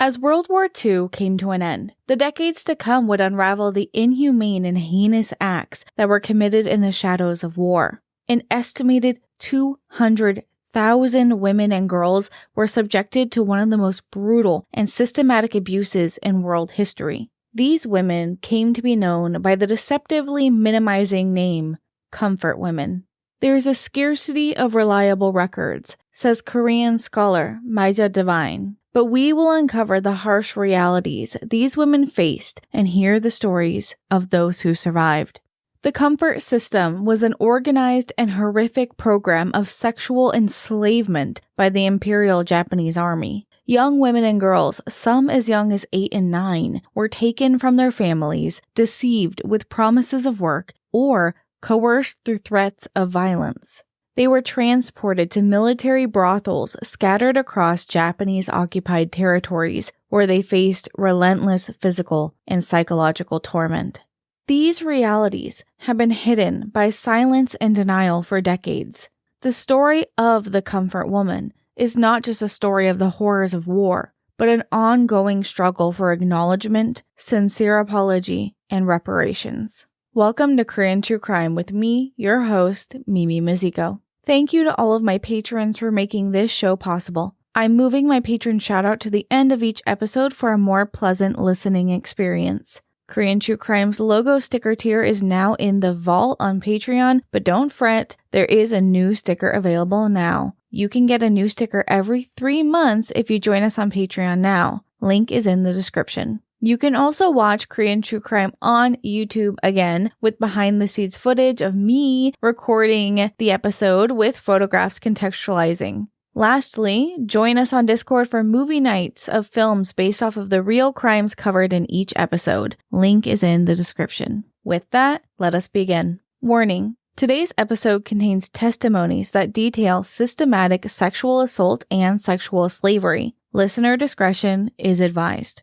As World War II came to an end, the decades to come would unravel the inhumane and heinous acts that were committed in the shadows of war. An estimated 200,000 women and girls were subjected to one of the most brutal and systematic abuses in world history. These women came to be known by the deceptively minimizing name comfort women. There is a scarcity of reliable records, says Korean scholar Maija Devine, but we will uncover the harsh realities these women faced and hear the stories of those who survived. The comfort system was an organized and horrific program of sexual enslavement by the Imperial Japanese Army. Young women and girls, some as young as 8 and 9, were taken from their families, deceived with promises of work, or coerced through threats of violence. They were transported to military brothels scattered across Japanese-occupied territories, where they faced relentless physical and psychological torment. These realities have been hidden by silence and denial for decades. The story of the comfort woman is not just a story of the horrors of war, but an ongoing struggle for acknowledgement, sincere apology, and reparations. Welcome to Korean True Crime with me, your host, Mimi Mizuko. Thank you to all of my patrons for making this show possible. I'm moving my patron shoutout to the end of each episode for a more pleasant listening experience. Korean True Crime's logo sticker tier is now in the vault on Patreon, but don't fret, there is a new sticker available now. You can get a new sticker every 3 months if you join us on Patreon now. Link is in the description. You can also watch Korean True Crime on YouTube again with behind-the-scenes footage of me recording the episode with photographs contextualizing. Lastly, join us on Discord for movie nights of films based off of the real crimes covered in each episode. Link is in the description. With that, let us begin. Warning. Today's episode contains testimonies that detail systematic sexual assault and sexual slavery. Listener discretion is advised.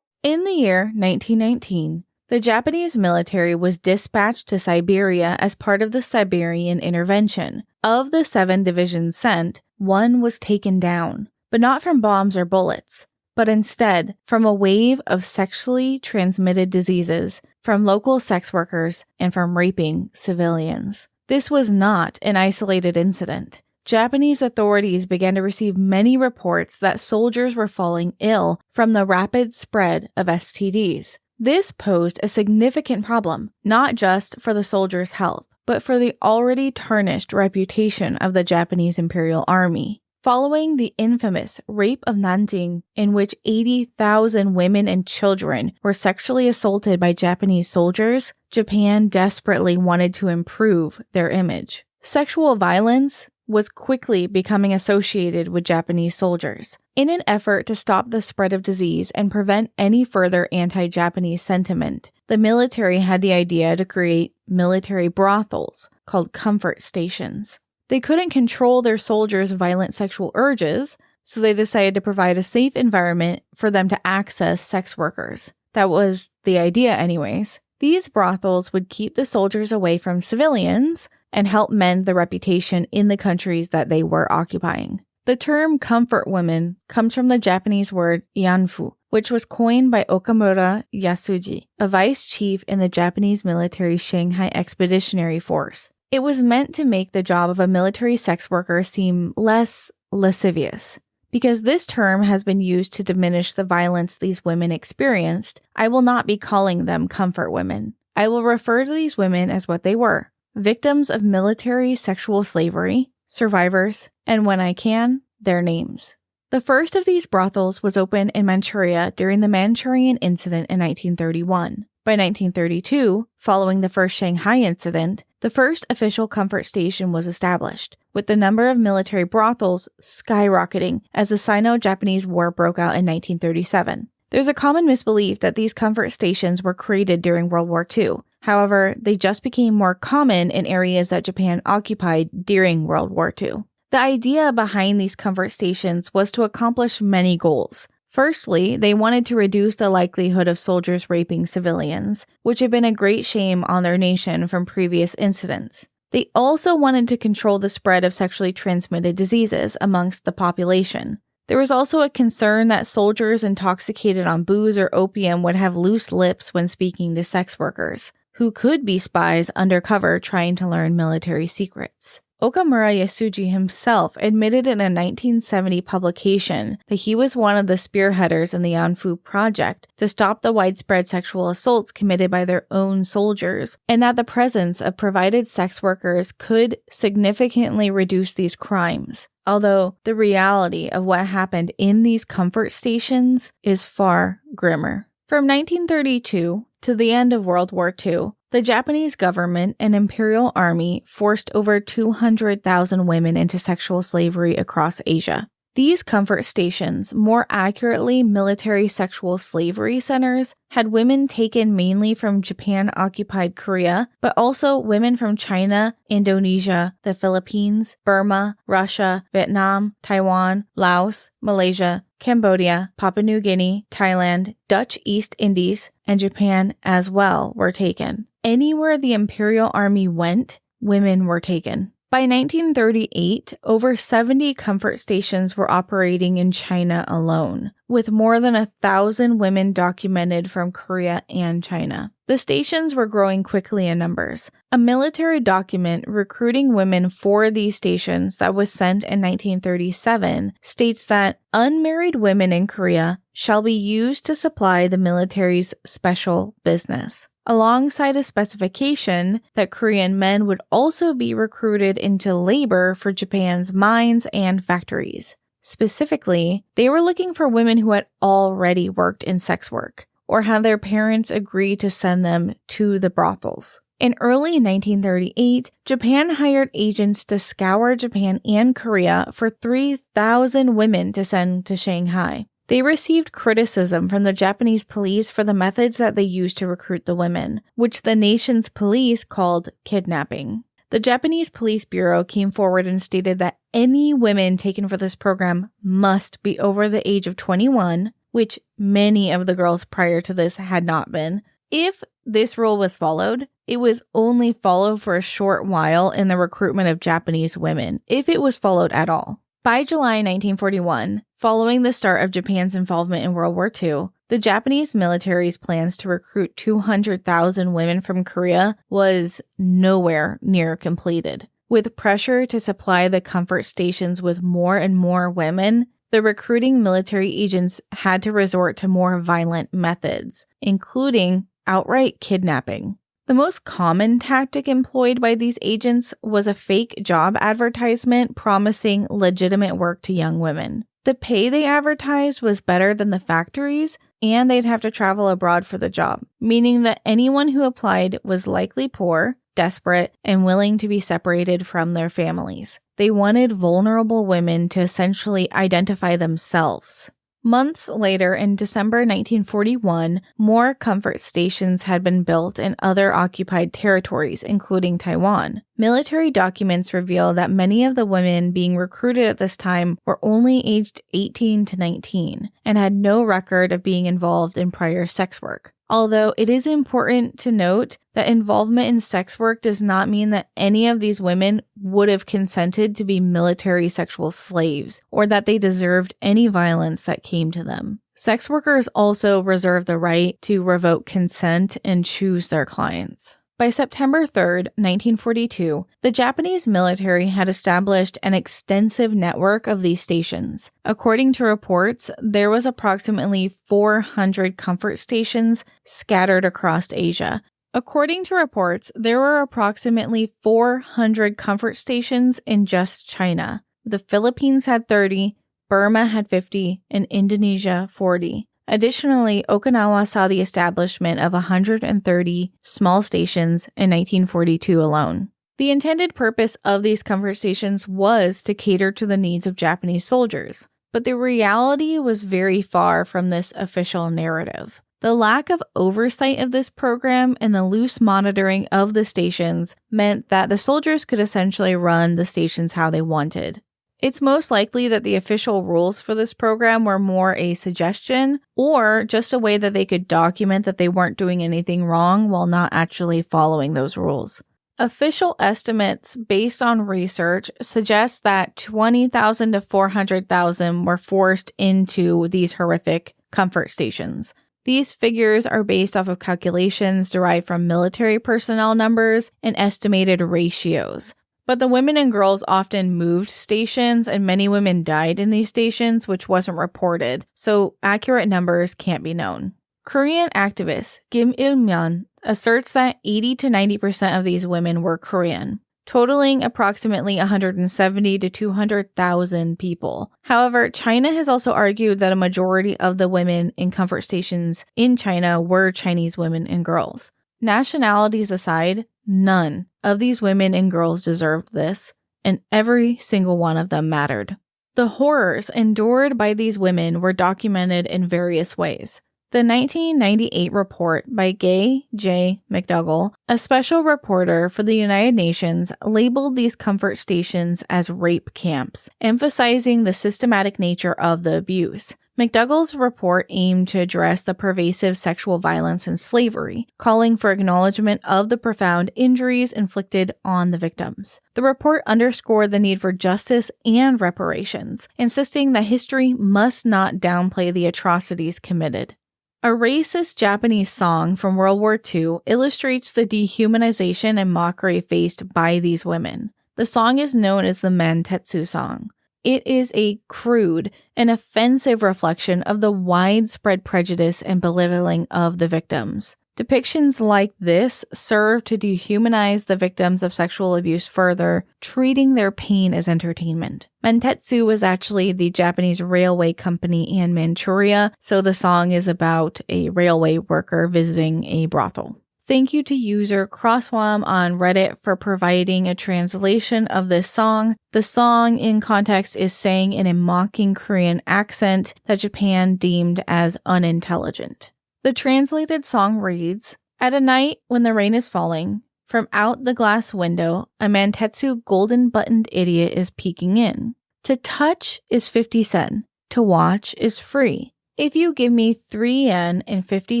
In the year 1919, the Japanese military was dispatched to Siberia as part of the Siberian intervention. Of the 7 divisions sent, 1 was taken down, but not from bombs or bullets, but instead from a wave of sexually transmitted diseases from local sex workers and from raping civilians. This was not an isolated incident. Japanese authorities began to receive many reports that soldiers were falling ill from the rapid spread of STDs. This posed a significant problem, not just for the soldiers' health, but for the already tarnished reputation of the Japanese Imperial Army. Following the infamous rape of Nanjing, in which 80,000 women and children were sexually assaulted by Japanese soldiers, Japan desperately wanted to improve their image. Sexual violence was quickly becoming associated with Japanese soldiers. In an effort to stop the spread of disease and prevent any further anti-Japanese sentiment, the military had the idea to create military brothels called comfort stations. They couldn't control their soldiers' violent sexual urges, so they decided to provide a safe environment for them to access sex workers. That was the idea anyways. These brothels would keep the soldiers away from civilians and help mend the reputation in the countries that they were occupying. The term comfort women comes from the Japanese word yanfu, which was coined by Okamura Yasuji, a vice chief in the Japanese military Shanghai Expeditionary Force. It was meant to make the job of a military sex worker seem less lascivious. Because this term has been used to diminish the violence these women experienced, I will not be calling them comfort women. I will refer to these women as what they were: victims of military sexual slavery, survivors, and when I can, their names. The first of these brothels was opened in Manchuria during the Manchurian Incident in 1931. By 1932, following the first Shanghai incident, the first official comfort station was established, with the number of military brothels skyrocketing as the Sino-Japanese War broke out in 1937. There's a common misbelief that these comfort stations were created during World War II. However, they just became more common in areas that Japan occupied during World War II. The idea behind these comfort stations was to accomplish many goals. Firstly, they wanted to reduce the likelihood of soldiers raping civilians, which had been a great shame on their nation from previous incidents. They also wanted to control the spread of sexually transmitted diseases amongst the population. There was also a concern that soldiers intoxicated on booze or opium would have loose lips when speaking to sex workers, who could be spies undercover trying to learn military secrets. Okamura Yasuji himself admitted in a 1970 publication that he was one of the spearheaders in the Anfu Project to stop the widespread sexual assaults committed by their own soldiers, and that the presence of provided sex workers could significantly reduce these crimes, although the reality of what happened in these comfort stations is far grimmer. From 1932 to the end of World War II, the Japanese government and Imperial Army forced over 200,000 women into sexual slavery across Asia. These comfort stations, more accurately military sexual slavery centers, had women taken mainly from Japan-occupied Korea, but also women from China, Indonesia, the Philippines, Burma, Russia, Vietnam, Taiwan, Laos, Malaysia, Cambodia, Papua New Guinea, Thailand, Dutch East Indies, and Japan as well were taken. Anywhere the Imperial Army went, women were taken. By 1938, over 70 comfort stations were operating in China alone, with more than 1,000 women documented from Korea and China. The stations were growing quickly in numbers. A military document recruiting women for these stations that was sent in 1937 states that unmarried women in Korea shall be used to supply the military's special business, alongside a specification that Korean men would also be recruited into labor for Japan's mines and factories. Specifically, they were looking for women who had already worked in sex work, or had their parents agree to send them to the brothels. In early 1938, Japan hired agents to scour Japan and Korea for 3,000 women to send to Shanghai. They received criticism from the Japanese police for the methods that they used to recruit the women, which the nation's police called kidnapping. The Japanese Police Bureau came forward and stated that any women taken for this program must be over the age of 21, which many of the girls prior to this had not been. If this rule was followed, it was only followed for a short while in the recruitment of Japanese women, if it was followed at all. By July 1941, following the start of Japan's involvement in World War II, the Japanese military's plans to recruit 200,000 women from Korea was nowhere near completed. With pressure to supply the comfort stations with more and more women, the recruiting military agents had to resort to more violent methods, including outright kidnapping. The most common tactic employed by these agents was a fake job advertisement promising legitimate work to young women. The pay they advertised was better than the factories, and they'd have to travel abroad for the job, meaning that anyone who applied was likely poor, desperate, and willing to be separated from their families. They wanted vulnerable women to essentially identify themselves. Months later, in December 1941, more comfort stations had been built in other occupied territories, including Taiwan. Military documents reveal that many of the women being recruited at this time were only aged 18 to 19 and had no record of being involved in prior sex work. Although it is important to note that involvement in sex work does not mean that any of these women would have consented to be military sexual slaves or that they deserved any violence that came to them. Sex workers also reserve the right to revoke consent and choose their clients. By September 3, 1942, the Japanese military had established an extensive network of these stations. According to reports, there was approximately 400 comfort stations scattered across Asia. According to reports, there were approximately 400 comfort stations in just China. The Philippines had 30, Burma had 50, and Indonesia 40. Additionally, Okinawa saw the establishment of 130 small stations in 1942 alone. The intended purpose of these comfort stations was to cater to the needs of Japanese soldiers, but the reality was very far from this official narrative. The lack of oversight of this program and the loose monitoring of the stations meant that the soldiers could essentially run the stations how they wanted. It's most likely that the official rules for this program were more a suggestion or just a way that they could document that they weren't doing anything wrong while not actually following those rules. Official estimates based on research suggest that 20,000 to 400,000 were forced into these horrific comfort stations. These figures are based off of calculations derived from military personnel numbers and estimated ratios. But the women and girls often moved stations, and many women died in these stations, which wasn't reported, so accurate numbers can't be known. Korean activist Kim Il-myun asserts that 80 to 90% of these women were Korean, totaling approximately 170 to 200,000 people. However, China has also argued that a majority of the women in comfort stations in China were Chinese women and girls. Nationalities aside, none of these women and girls deserved this, and every single one of them mattered. The horrors endured by these women were documented in various ways. The 1998 report by Gay J. McDougall, a special reporter for the United Nations, labeled these comfort stations as rape camps, emphasizing the systematic nature of the abuse. McDougall's report aimed to address the pervasive sexual violence and slavery, calling for acknowledgement of the profound injuries inflicted on the victims. The report underscored the need for justice and reparations, insisting that history must not downplay the atrocities committed. A racist Japanese song from World War II illustrates the dehumanization and mockery faced by these women. The song is known as the Mantetsu song. It is a crude and offensive reflection of the widespread prejudice and belittling of the victims. Depictions like this serve to dehumanize the victims of sexual abuse further, treating their pain as entertainment. Mantetsu was actually the Japanese railway company in Manchuria, so the song is about a railway worker visiting a brothel. Thank you to user Crosswam on Reddit for providing a translation of this song. The song in context is sang in a mocking Korean accent that Japan deemed as unintelligent. The translated song reads, "At a night when the rain is falling, from out the glass window, a Mantetsu golden-buttoned idiot is peeking in. To touch is 50 sen, to watch is free. If you give me 3 yen and 50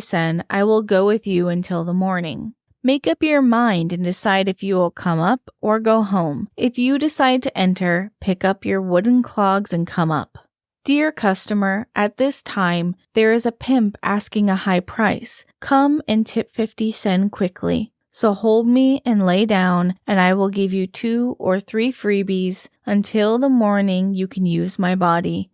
sen, I will go with you until the morning. Make up your mind and decide if you will come up or go home. If you decide to enter, pick up your wooden clogs and come up. Dear customer, at this time, there is a pimp asking a high price. Come and tip 50 sen quickly. So hold me and lay down, and I will give you 2 or 3 freebies. Until the morning, you can use my body.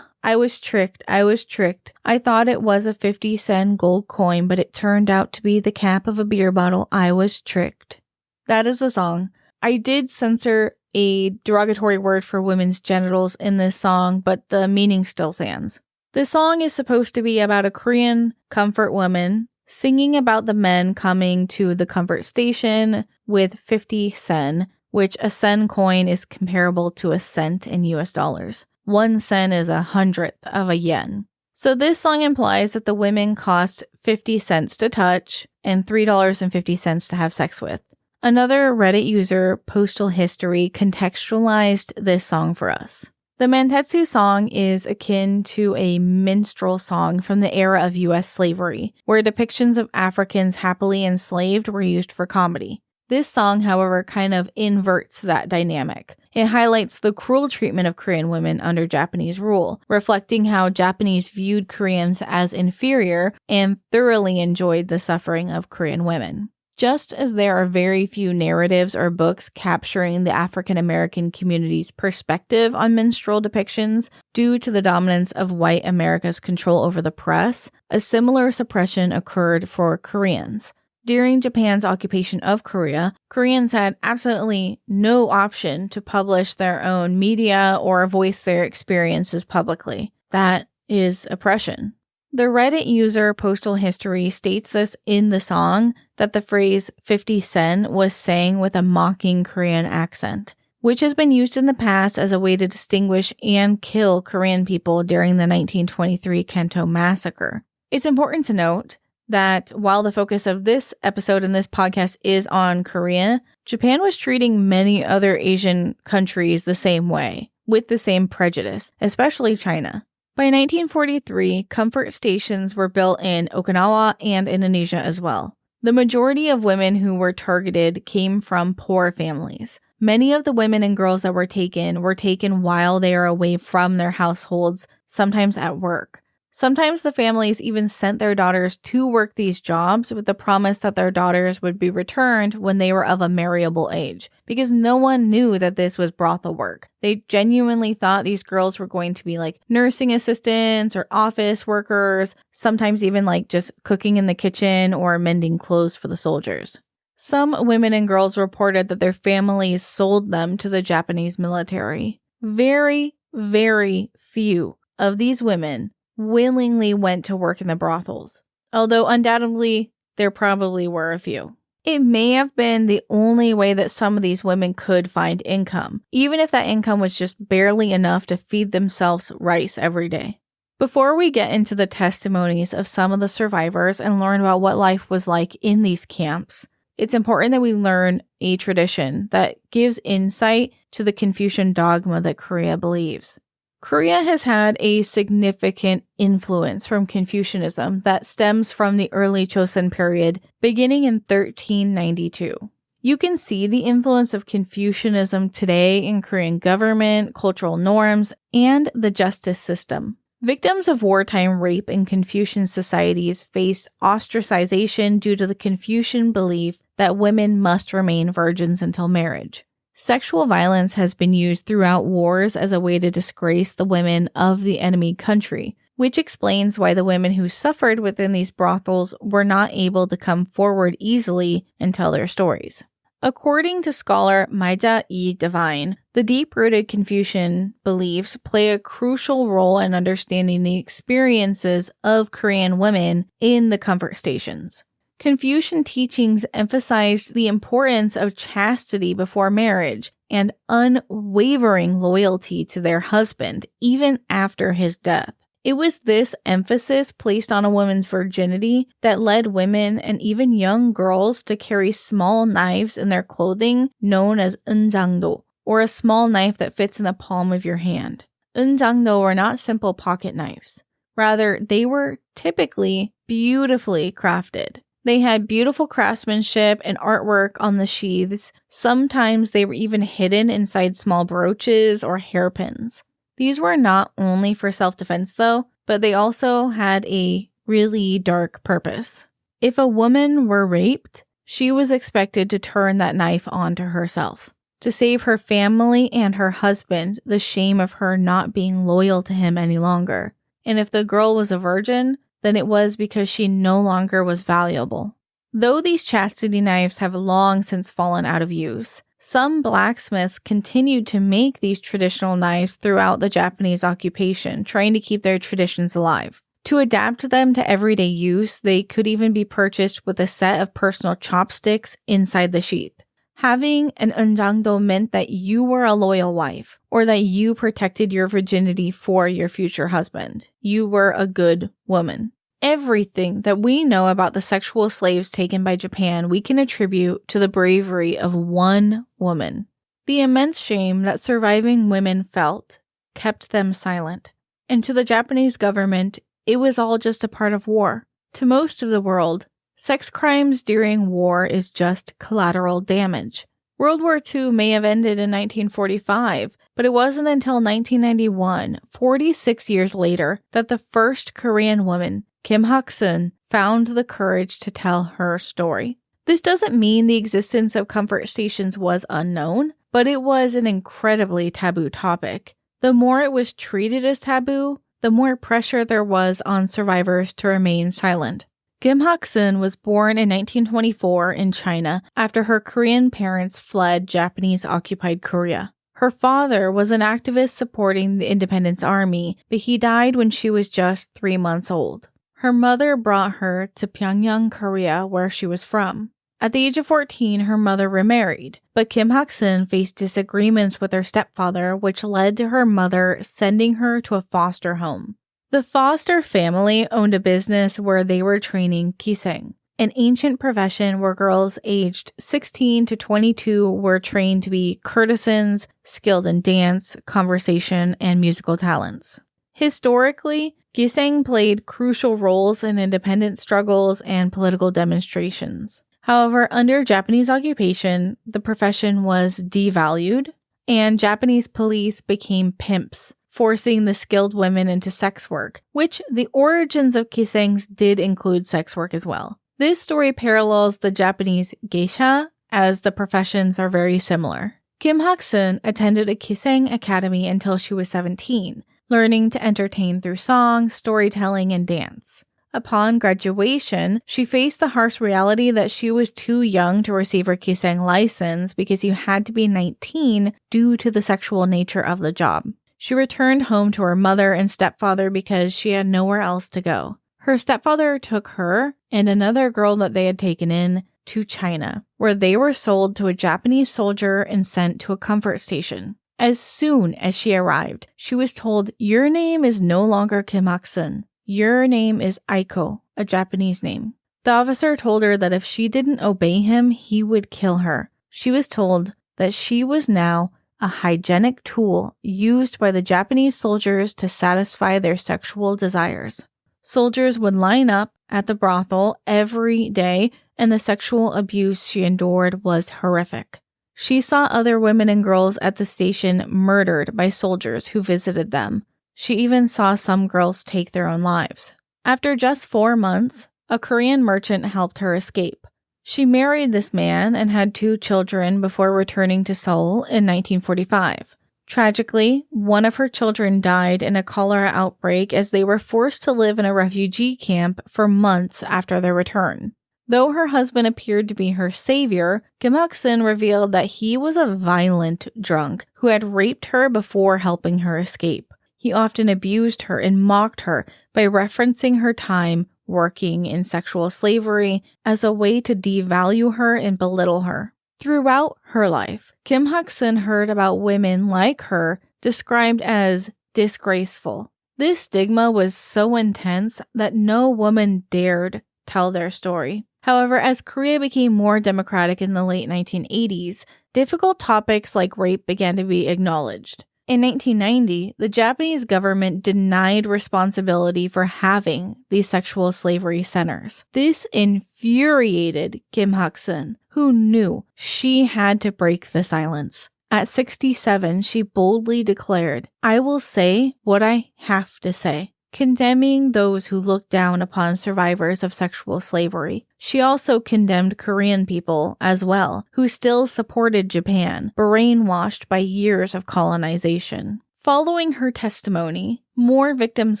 I was tricked. I thought it was a 50 sen gold coin, but it turned out to be the cap of a beer bottle. I was tricked." That is the song. I did censor a derogatory word for women's genitals in this song, but the meaning still stands. This song is supposed to be about a Korean comfort woman singing about the men coming to the comfort station with 50 sen, which a sen coin is comparable to a cent in US dollars. 1 sen is 100th of a yen. So this song implies that the women cost 50 cents to touch and $3.50 to have sex with. Another Reddit user, Postal History, contextualized this song for us. The Mantetsu song is akin to a minstrel song from the era of US slavery, where depictions of Africans happily enslaved were used for comedy. This song, however, kind of inverts that dynamic. It highlights the cruel treatment of Korean women under Japanese rule, reflecting how Japanese viewed Koreans as inferior and thoroughly enjoyed the suffering of Korean women. Just as there are very few narratives or books capturing the African American community's perspective on minstrel depictions due to the dominance of white America's control over the press, a similar suppression occurred for Koreans. During Japan's occupation of Korea, Koreans had absolutely no option to publish their own media or voice their experiences publicly. That is oppression. The Reddit user Postal History states this in the song that the phrase 50 sen was sang with a mocking Korean accent, which has been used in the past as a way to distinguish and kill Korean people during the 1923 Kento massacre. It's important to note that while the focus of this episode and this podcast is on Korea, Japan was treating many other Asian countries the same way, with the same prejudice, especially China. By 1943, comfort stations were built in Okinawa and Indonesia as well. The majority of women who were targeted came from poor families. Many of the women and girls that were taken while they are away from their households, sometimes at work. Sometimes the families even sent their daughters to work these jobs with the promise that their daughters would be returned when they were of a marriable age, because no one knew that this was brothel work. They genuinely thought these girls were going to be like nursing assistants or office workers, sometimes even like just cooking in the kitchen or mending clothes for the soldiers. Some women and girls reported that their families sold them to the Japanese military. Very, very few of these women willingly went to work in the brothels, although undoubtedly there probably were a few. It may have been the only way that some of these women could find income, even if that income was just barely enough to feed themselves rice every day. Before we get into the testimonies of some of the survivors and learn about what life was like in these camps, it's important that we learn a tradition that gives insight to the Confucian dogma that Korea believes. Korea has had a significant influence from Confucianism that stems from the early Joseon period, beginning in 1392. You can see the influence of Confucianism today in Korean government, cultural norms, and the justice system. Victims of wartime rape in Confucian societies faced ostracization due to the Confucian belief that women must remain virgins until marriage. Sexual violence has been used throughout wars as a way to disgrace the women of the enemy country, which explains why the women who suffered within these brothels were not able to come forward easily and tell their stories. According to scholar Maida E. Devine, the deep-rooted Confucian beliefs play a crucial role in understanding the experiences of Korean women in the comfort stations. Confucian teachings emphasized the importance of chastity before marriage and unwavering loyalty to their husband, even after his death. It was this emphasis placed on a woman's virginity that led women and even young girls to carry small knives in their clothing known as eunjangdo, or a small knife that fits in the palm of your hand. Eunjangdo were not simple pocket knives. Rather, they were typically beautifully crafted. They had beautiful craftsmanship and artwork on the sheaths. Sometimes they were even hidden inside small brooches or hairpins. These were not only for self-defense though, but they also had a really dark purpose. If a woman were raped, she was expected to turn that knife onto herself, to save her family and her husband the shame of her not being loyal to him any longer. And if the girl was a virgin, then it was because she no longer was valuable. Though these chastity knives have long since fallen out of use, some blacksmiths continued to make these traditional knives throughout the Japanese occupation, trying to keep their traditions alive. To adapt them to everyday use, they could even be purchased with a set of personal chopsticks inside the sheath. Having an eunjangdo meant that you were a loyal wife, or that you protected your virginity for your future husband. You were a good woman. Everything that we know about the sexual slaves taken by Japan, we can attribute to the bravery of one woman. The immense shame that surviving women felt kept them silent. And to the Japanese government, it was all just a part of war. To most of the world, sex crimes during war is just collateral damage. World War II may have ended in 1945, but it wasn't until 1991, 46 years later, that the first Korean woman, Kim Hak-sun, found the courage to tell her story. This doesn't mean the existence of comfort stations was unknown, but it was an incredibly taboo topic. The more it was treated as taboo, the more pressure there was on survivors to remain silent. Kim Hak-sun was born in 1924 in China after her Korean parents fled Japanese-occupied Korea. Her father was an activist supporting the Independence Army, but he died when she was just 3 months old. Her mother brought her to Pyongyang, Korea, where she was from. At the age of 14, her mother remarried, but Kim Hak-sun faced disagreements with her stepfather, which led to her mother sending her to a foster home. The foster family owned a business where they were training kiseng, an ancient profession where girls aged 16 to 22 were trained to be courtesans, skilled in dance, conversation, and musical talents. Historically, kiseng played crucial roles in independence struggles and political demonstrations. However, under Japanese occupation, the profession was devalued, and Japanese police became pimps, forcing the skilled women into sex work, which the origins of kisengs did include sex work as well. This story parallels the Japanese geisha, as the professions are very similar. Kim Hak-sun attended a kiseng academy until she was 17, learning to entertain through song, storytelling, and dance. Upon graduation, she faced the harsh reality that she was too young to receive her kiseng license because you had to be 19 due to the sexual nature of the job. She returned home to her mother and stepfather because she had nowhere else to go. Her stepfather took her and another girl that they had taken in to China, where they were sold to a Japanese soldier and sent to a comfort station. As soon as she arrived, she was told, "Your name is no longer Kim Hak-sun. Your name is Aiko," a Japanese name. The officer told her that if she didn't obey him, he would kill her. She was told that she was now a hygienic tool used by the Japanese soldiers to satisfy their sexual desires. Soldiers would line up at the brothel every day, and the sexual abuse she endured was horrific. She saw other women and girls at the station murdered by soldiers who visited them. She even saw some girls take their own lives. After just 4 months, a Korean merchant helped her escape. She married this man and had 2 children before returning to Seoul in 1945. Tragically, one of her children died in a cholera outbreak as they were forced to live in a refugee camp for months after their return. Though her husband appeared to be her savior, Kim Hak-sun revealed that he was a violent drunk who had raped her before helping her escape. He often abused her and mocked her by referencing her time working in sexual slavery as a way to devalue her and belittle her. Throughout her life, Kim Hak-sun heard about women like her described as disgraceful. This stigma was so intense that no woman dared tell their story. However, as Korea became more democratic in the late 1980s, difficult topics like rape began to be acknowledged. In 1990, the Japanese government denied responsibility for having these sexual slavery centers. This infuriated Kim Hak-sun, who knew she had to break the silence. At 67, she boldly declared, "I will say what I have to say," condemning those who looked down upon survivors of sexual slavery. She also condemned Korean people as well, who still supported Japan, brainwashed by years of colonization. Following her testimony, more victims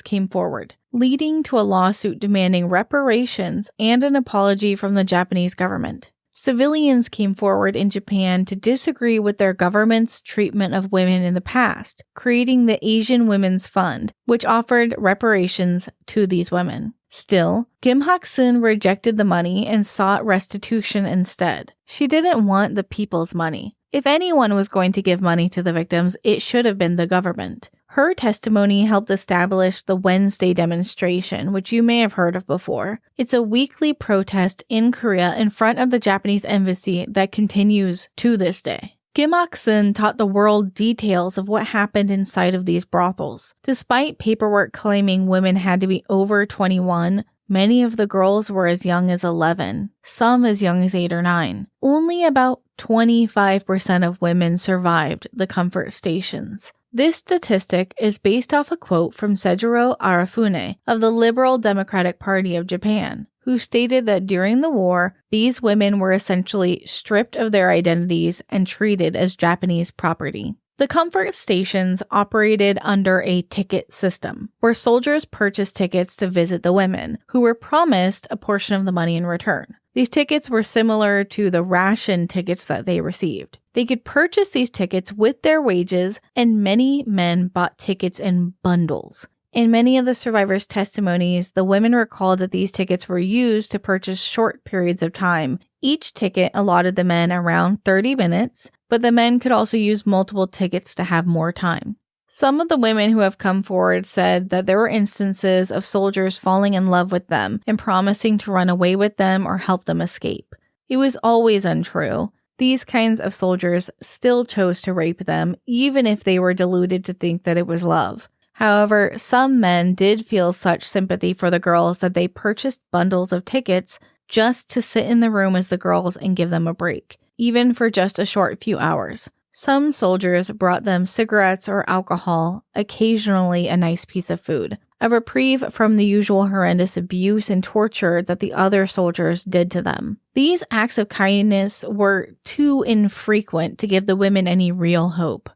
came forward, leading to a lawsuit demanding reparations and an apology from the Japanese government. Civilians came forward in Japan to disagree with their government's treatment of women in the past, creating the Asian Women's Fund, which offered reparations to these women. Still, Kim Hak-sun rejected the money and sought restitution instead. She didn't want the people's money. If anyone was going to give money to the victims, it should have been the government. Her testimony helped establish the Wednesday demonstration, which you may have heard of before. It's a weekly protest in Korea in front of the Japanese embassy that continues to this day. Kim Hak-sun taught the world details of what happened inside of these brothels. Despite paperwork claiming women had to be over 21, many of the girls were as young as 11, some as young as 8 or 9. Only about 25% of women survived the comfort stations. This statistic is based off a quote from Seijiro Arifune of the Liberal Democratic Party of Japan, who stated that during the war, these women were essentially stripped of their identities and treated as Japanese property. The comfort stations operated under a ticket system, where soldiers purchased tickets to visit the women, who were promised a portion of the money in return. These tickets were similar to the ration tickets that they received. They could purchase these tickets with their wages, and many men bought tickets in bundles. In many of the survivors' testimonies, the women recalled that these tickets were used to purchase short periods of time. Each ticket allotted the men around 30 minutes, but the men could also use multiple tickets to have more time. Some of the women who have come forward said that there were instances of soldiers falling in love with them and promising to run away with them or help them escape. It was always untrue. These kinds of soldiers still chose to rape them, even if they were deluded to think that it was love. However, some men did feel such sympathy for the girls that they purchased bundles of tickets just to sit in the room as the girls and give them a break, even for just a short few hours. Some soldiers brought them cigarettes or alcohol, occasionally a nice piece of food, a reprieve from the usual horrendous abuse and torture that the other soldiers did to them. These acts of kindness were too infrequent to give the women any real hope.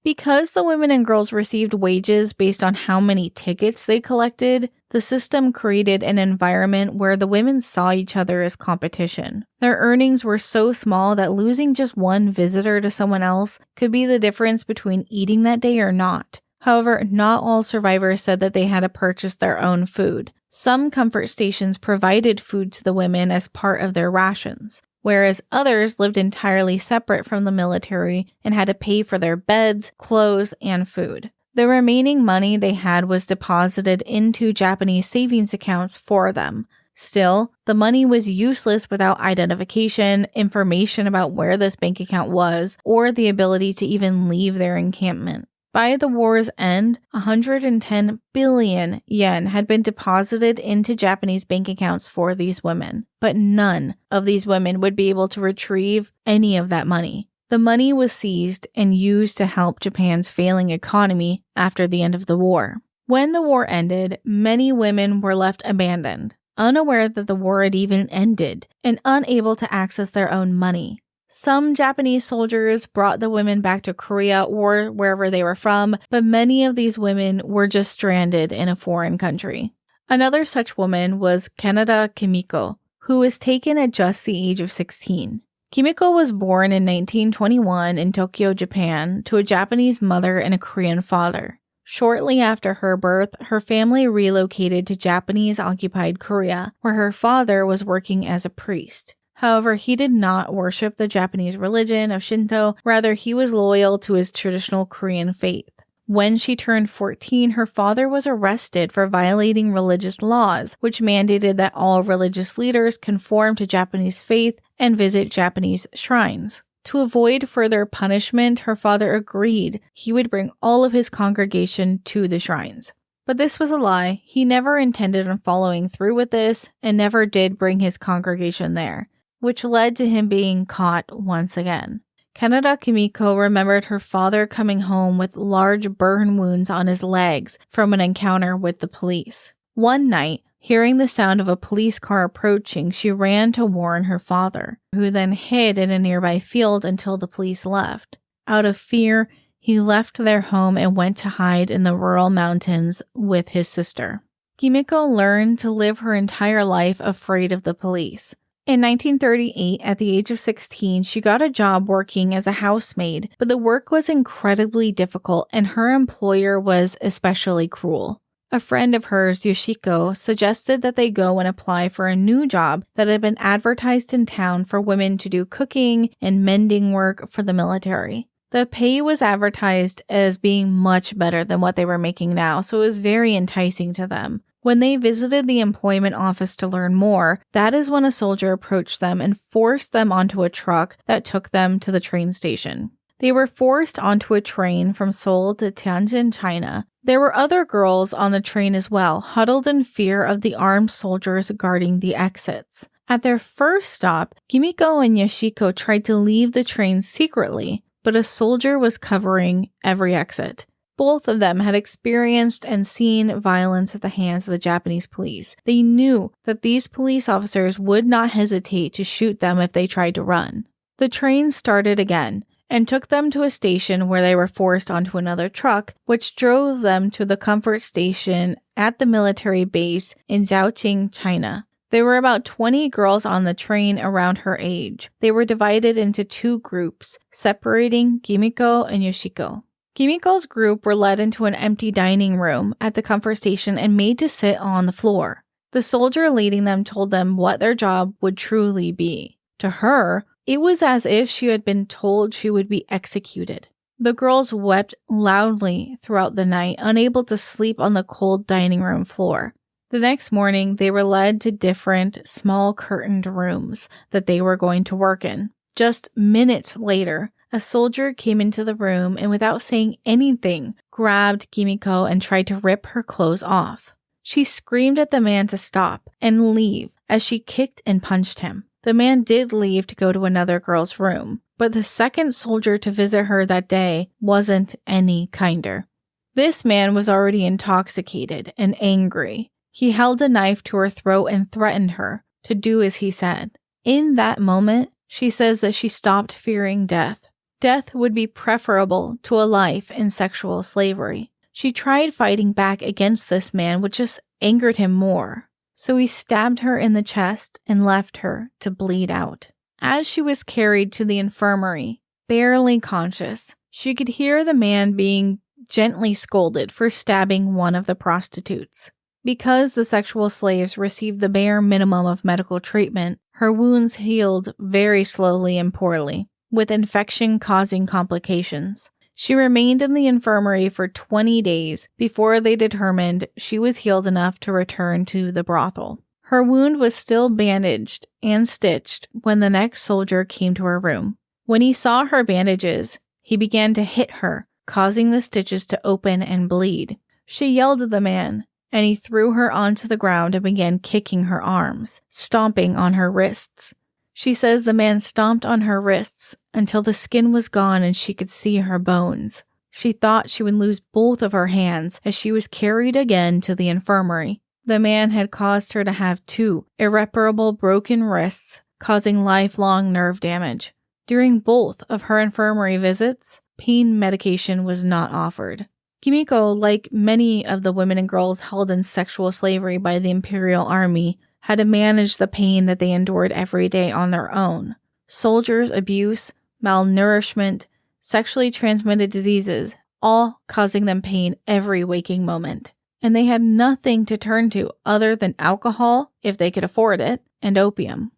Because the women and girls received wages based on how many tickets they collected, the system created an environment where the women saw each other as competition. Their earnings were so small that losing just one visitor to someone else could be the difference between eating that day or not. However, not all survivors said that they had to purchase their own food. Some comfort stations provided food to the women as part of their rations, whereas others lived entirely separate from the military and had to pay for their beds, clothes, and food. The remaining money they had was deposited into Japanese savings accounts for them. Still, the money was useless without identification, information about where this bank account was, or the ability to even leave their encampment. By the war's end, 110 billion yen had been deposited into Japanese bank accounts for these women, but none of these women would be able to retrieve any of that money. The money was seized and used to help Japan's failing economy after the end of the war. When the war ended, many women were left abandoned, unaware that the war had even ended, and unable to access their own money. Some Japanese soldiers brought the women back to Korea or wherever they were from, but many of these women were just stranded in a foreign country. Another such woman was Kaneda Kimiko, who was taken at just the age of 16. Kimiko was born in 1921 in Tokyo, Japan, to a Japanese mother and a Korean father. Shortly after her birth, her family relocated to Japanese-occupied Korea, where her father was working as a priest. However, he did not worship the Japanese religion of Shinto, rather he was loyal to his traditional Korean faith. When she turned 14, her father was arrested for violating religious laws, which mandated that all religious leaders conform to Japanese faith and visit Japanese shrines. To avoid further punishment, her father agreed he would bring all of his congregation to the shrines. But this was a lie. He never intended on following through with this and never did bring his congregation there, which led to him being caught once again. Kaneda Kimiko remembered her father coming home with large burn wounds on his legs from an encounter with the police. One night, hearing the sound of a police car approaching, she ran to warn her father, who then hid in a nearby field until the police left. Out of fear, he left their home and went to hide in the rural mountains with his sister. Kimiko learned to live her entire life afraid of the police. In 1938, at the age of 16, she got a job working as a housemaid, but the work was incredibly difficult and her employer was especially cruel. A friend of hers, Yoshiko, suggested that they go and apply for a new job that had been advertised in town for women to do cooking and mending work for the military. The pay was advertised as being much better than what they were making now, so it was very enticing to them. When they visited the employment office to learn more, that is when a soldier approached them and forced them onto a truck that took them to the train station. They were forced onto a train from Seoul to Tianjin, China. There were other girls on the train as well, huddled in fear of the armed soldiers guarding the exits. At their first stop, Kimiko and Yoshiko tried to leave the train secretly, but a soldier was covering every exit. Both of them had experienced and seen violence at the hands of the Japanese police. They knew that these police officers would not hesitate to shoot them if they tried to run. The train started again and took them to a station where they were forced onto another truck, which drove them to the comfort station at the military base in Zhaoqing, China. There were about 20 girls on the train around her age. They were divided into two groups, separating Kimiko and Yoshiko. Kimiko's group were led into an empty dining room at the comfort station and made to sit on the floor. The soldier leading them told them what their job would truly be. To her, it was as if she had been told she would be executed. The girls wept loudly throughout the night, unable to sleep on the cold dining room floor. The next morning, they were led to different small curtained rooms that they were going to work in. Just minutes later, a soldier came into the room and without saying anything, grabbed Kimiko and tried to rip her clothes off. She screamed at the man to stop and leave as she kicked and punched him. The man did leave to go to another girl's room, but the second soldier to visit her that day wasn't any kinder. This man was already intoxicated and angry. He held a knife to her throat and threatened her to do as he said. In that moment, she says that she stopped fearing death. Death would be preferable to a life in sexual slavery. She tried fighting back against this man, which just angered him more. So he stabbed her in the chest and left her to bleed out. As she was carried to the infirmary, barely conscious, she could hear the man being gently scolded for stabbing one of the prostitutes. Because the sexual slaves received the bare minimum of medical treatment, her wounds healed very slowly and poorly, with infection-causing complications. She remained in the infirmary for 20 days before they determined she was healed enough to return to the brothel. Her wound was still bandaged and stitched when the next soldier came to her room. When he saw her bandages, he began to hit her, causing the stitches to open and bleed. She yelled at the man, and he threw her onto the ground and began kicking her arms, stomping on her wrists. She says the man stomped on her wrists until the skin was gone and she could see her bones. She thought she would lose both of her hands as she was carried again to the infirmary. The man had caused her to have 2 irreparable broken wrists, causing lifelong nerve damage. During both of her infirmary visits, pain medication was not offered. Kimiko, like many of the women and girls held in sexual slavery by the Imperial Army, had to manage the pain that they endured every day on their own. Soldiers' abuse, malnourishment, sexually transmitted diseases, all causing them pain every waking moment. And they had nothing to turn to other than alcohol, if they could afford it, and opium.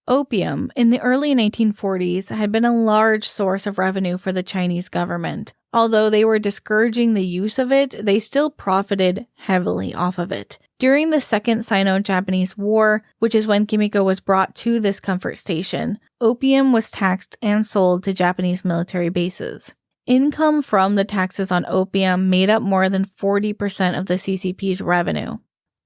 Opium, in the early 1940s, had been a large source of revenue for the Chinese government. Although they were discouraging the use of it, they still profited heavily off of it. During the Second Sino-Japanese War, which is when Kimiko was brought to this comfort station, opium was taxed and sold to Japanese military bases. Income from the taxes on opium made up more than 40% of the CCP's revenue.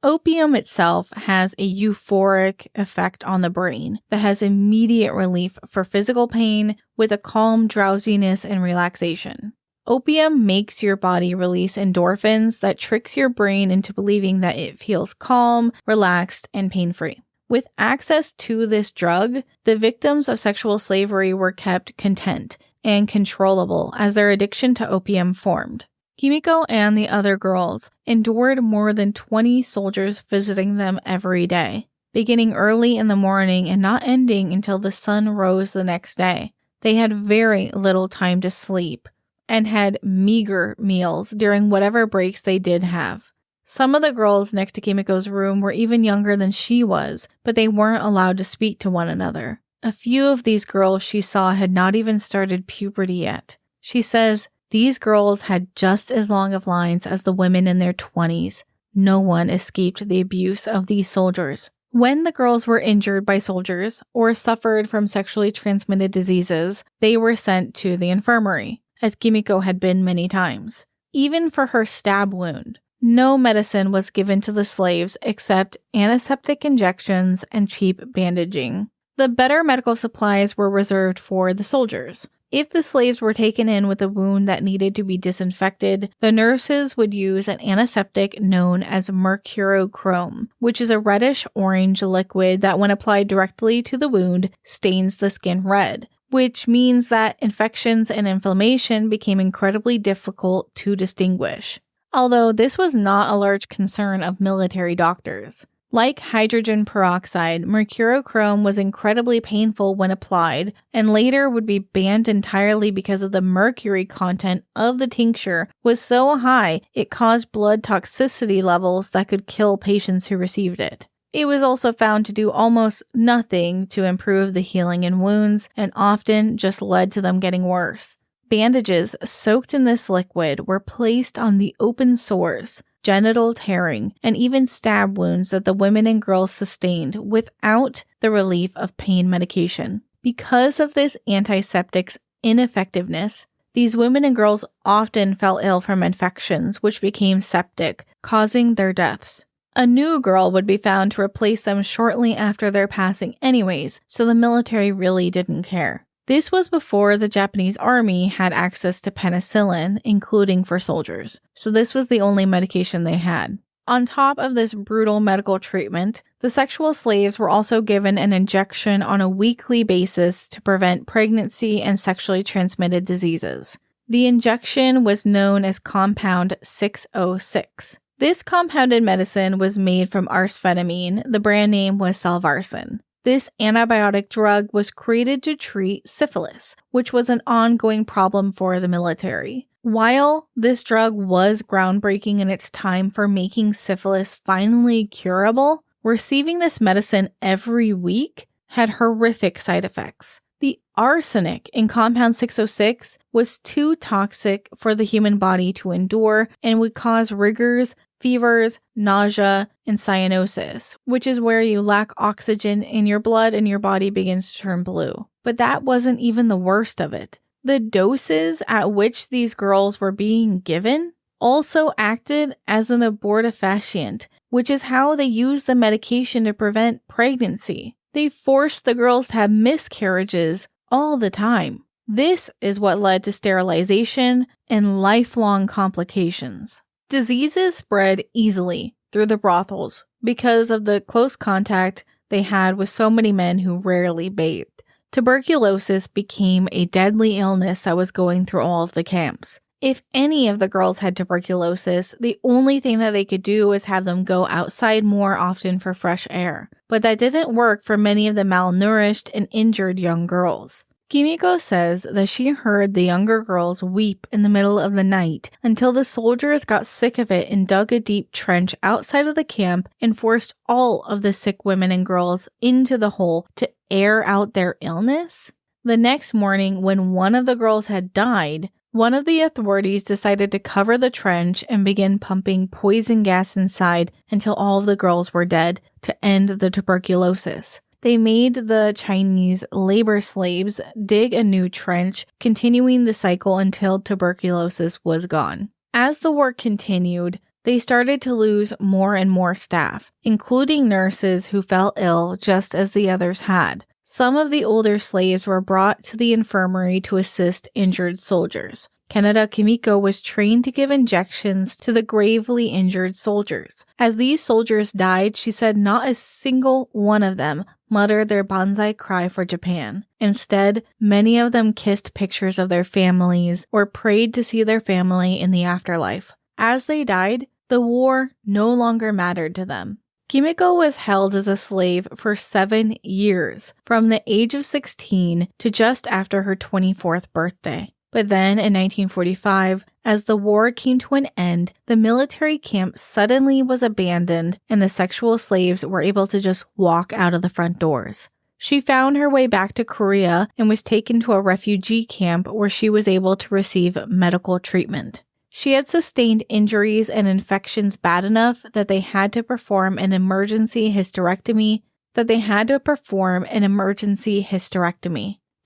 Opium itself has a euphoric effect on the brain that has immediate relief for physical pain with a calm drowsiness and relaxation. Opium makes your body release endorphins that tricks your brain into believing that it feels calm, relaxed, and pain-free. With access to this drug, the victims of sexual slavery were kept content and controllable as their addiction to opium formed. Kimiko and the other girls endured more than 20 soldiers visiting them every day, beginning early in the morning and not ending until the sun rose the next day. They had very little time to sleep and had meager meals during whatever breaks they did have. Some of the girls next to Kimiko's room were even younger than she was, but they weren't allowed to speak to one another. A few of these girls she saw had not even started puberty yet. She says, these girls had just as long of lines as the women in their 20s. No one escaped the abuse of these soldiers. When the girls were injured by soldiers or suffered from sexually transmitted diseases, they were sent to the infirmary, as Kimiko had been many times. Even for her stab wound, no medicine was given to the slaves except antiseptic injections and cheap bandaging. The better medical supplies were reserved for the soldiers. If the slaves were taken in with a wound that needed to be disinfected, the nurses would use an antiseptic known as mercurochrome, which is a reddish-orange liquid that when applied directly to the wound stains the skin red, which means that infections and inflammation became incredibly difficult to distinguish. Although this was not a large concern of military doctors. Like hydrogen peroxide, mercurochrome was incredibly painful when applied, and later would be banned entirely because of the mercury content of the tincture was so high it caused blood toxicity levels that could kill patients who received it. It was also found to do almost nothing to improve the healing in wounds, and often just led to them getting worse. Bandages soaked in this liquid were placed on the open sores, genital tearing, and even stab wounds that the women and girls sustained without the relief of pain medication. Because of this antiseptic's ineffectiveness, these women and girls often fell ill from infections which became septic, causing their deaths. A new girl would be found to replace them shortly after their passing anyways, so the military really didn't care. This was before the Japanese Army had access to penicillin, including for soldiers, so this was the only medication they had. On top of this brutal medical treatment, the sexual slaves were also given an injection on a weekly basis to prevent pregnancy and sexually transmitted diseases. The injection was known as Compound 606. This compounded medicine was made from arspheniamine. The brand name was Salvarsan. This antibiotic drug was created to treat syphilis, which was an ongoing problem for the military. While this drug was groundbreaking in its time for making syphilis finally curable, receiving this medicine every week had horrific side effects. The arsenic in Compound 606 was too toxic for the human body to endure and would cause rigors, fevers, nausea, and cyanosis, which is where you lack oxygen in your blood and your body begins to turn blue. But that wasn't even the worst of it. The doses at which these girls were being given also acted as an abortifacient, which is how they used the medication to prevent pregnancy. They forced the girls to have miscarriages all the time. This is what led to sterilization and lifelong complications. Diseases spread easily through the brothels because of the close contact they had with so many men who rarely bathed. Tuberculosis became a deadly illness that was going through all of the camps. If any of the girls had tuberculosis, the only thing that they could do was have them go outside more often for fresh air. But that didn't work for many of the malnourished and injured young girls. Kimiko says that she heard the younger girls weep in the middle of the night until the soldiers got sick of it and dug a deep trench outside of the camp and forced all of the sick women and girls into the hole to air out their illness. The next morning, when one of the girls had died, one of the authorities decided to cover the trench and begin pumping poison gas inside until all of the girls were dead to end the tuberculosis. They made the Chinese labor slaves dig a new trench, continuing the cycle until tuberculosis was gone. As the war continued, they started to lose more and more staff, including nurses who fell ill just as the others had. Some of the older slaves were brought to the infirmary to assist injured soldiers. Kaneda Kimiko was trained to give injections to the gravely injured soldiers. As these soldiers died, she said not a single one of them muttered their banzai cry for Japan. Instead, many of them kissed pictures of their families or prayed to see their family in the afterlife. As they died, the war no longer mattered to them. Kimiko was held as a slave for 7 years, from the age of 16 to just after her 24th birthday. But then, in 1945, as the war came to an end, the military camp suddenly was abandoned and the sexual slaves were able to just walk out of the front doors. She found her way back to Korea and was taken to a refugee camp where she was able to receive medical treatment. She had sustained injuries and infections bad enough that they had to perform an emergency hysterectomy.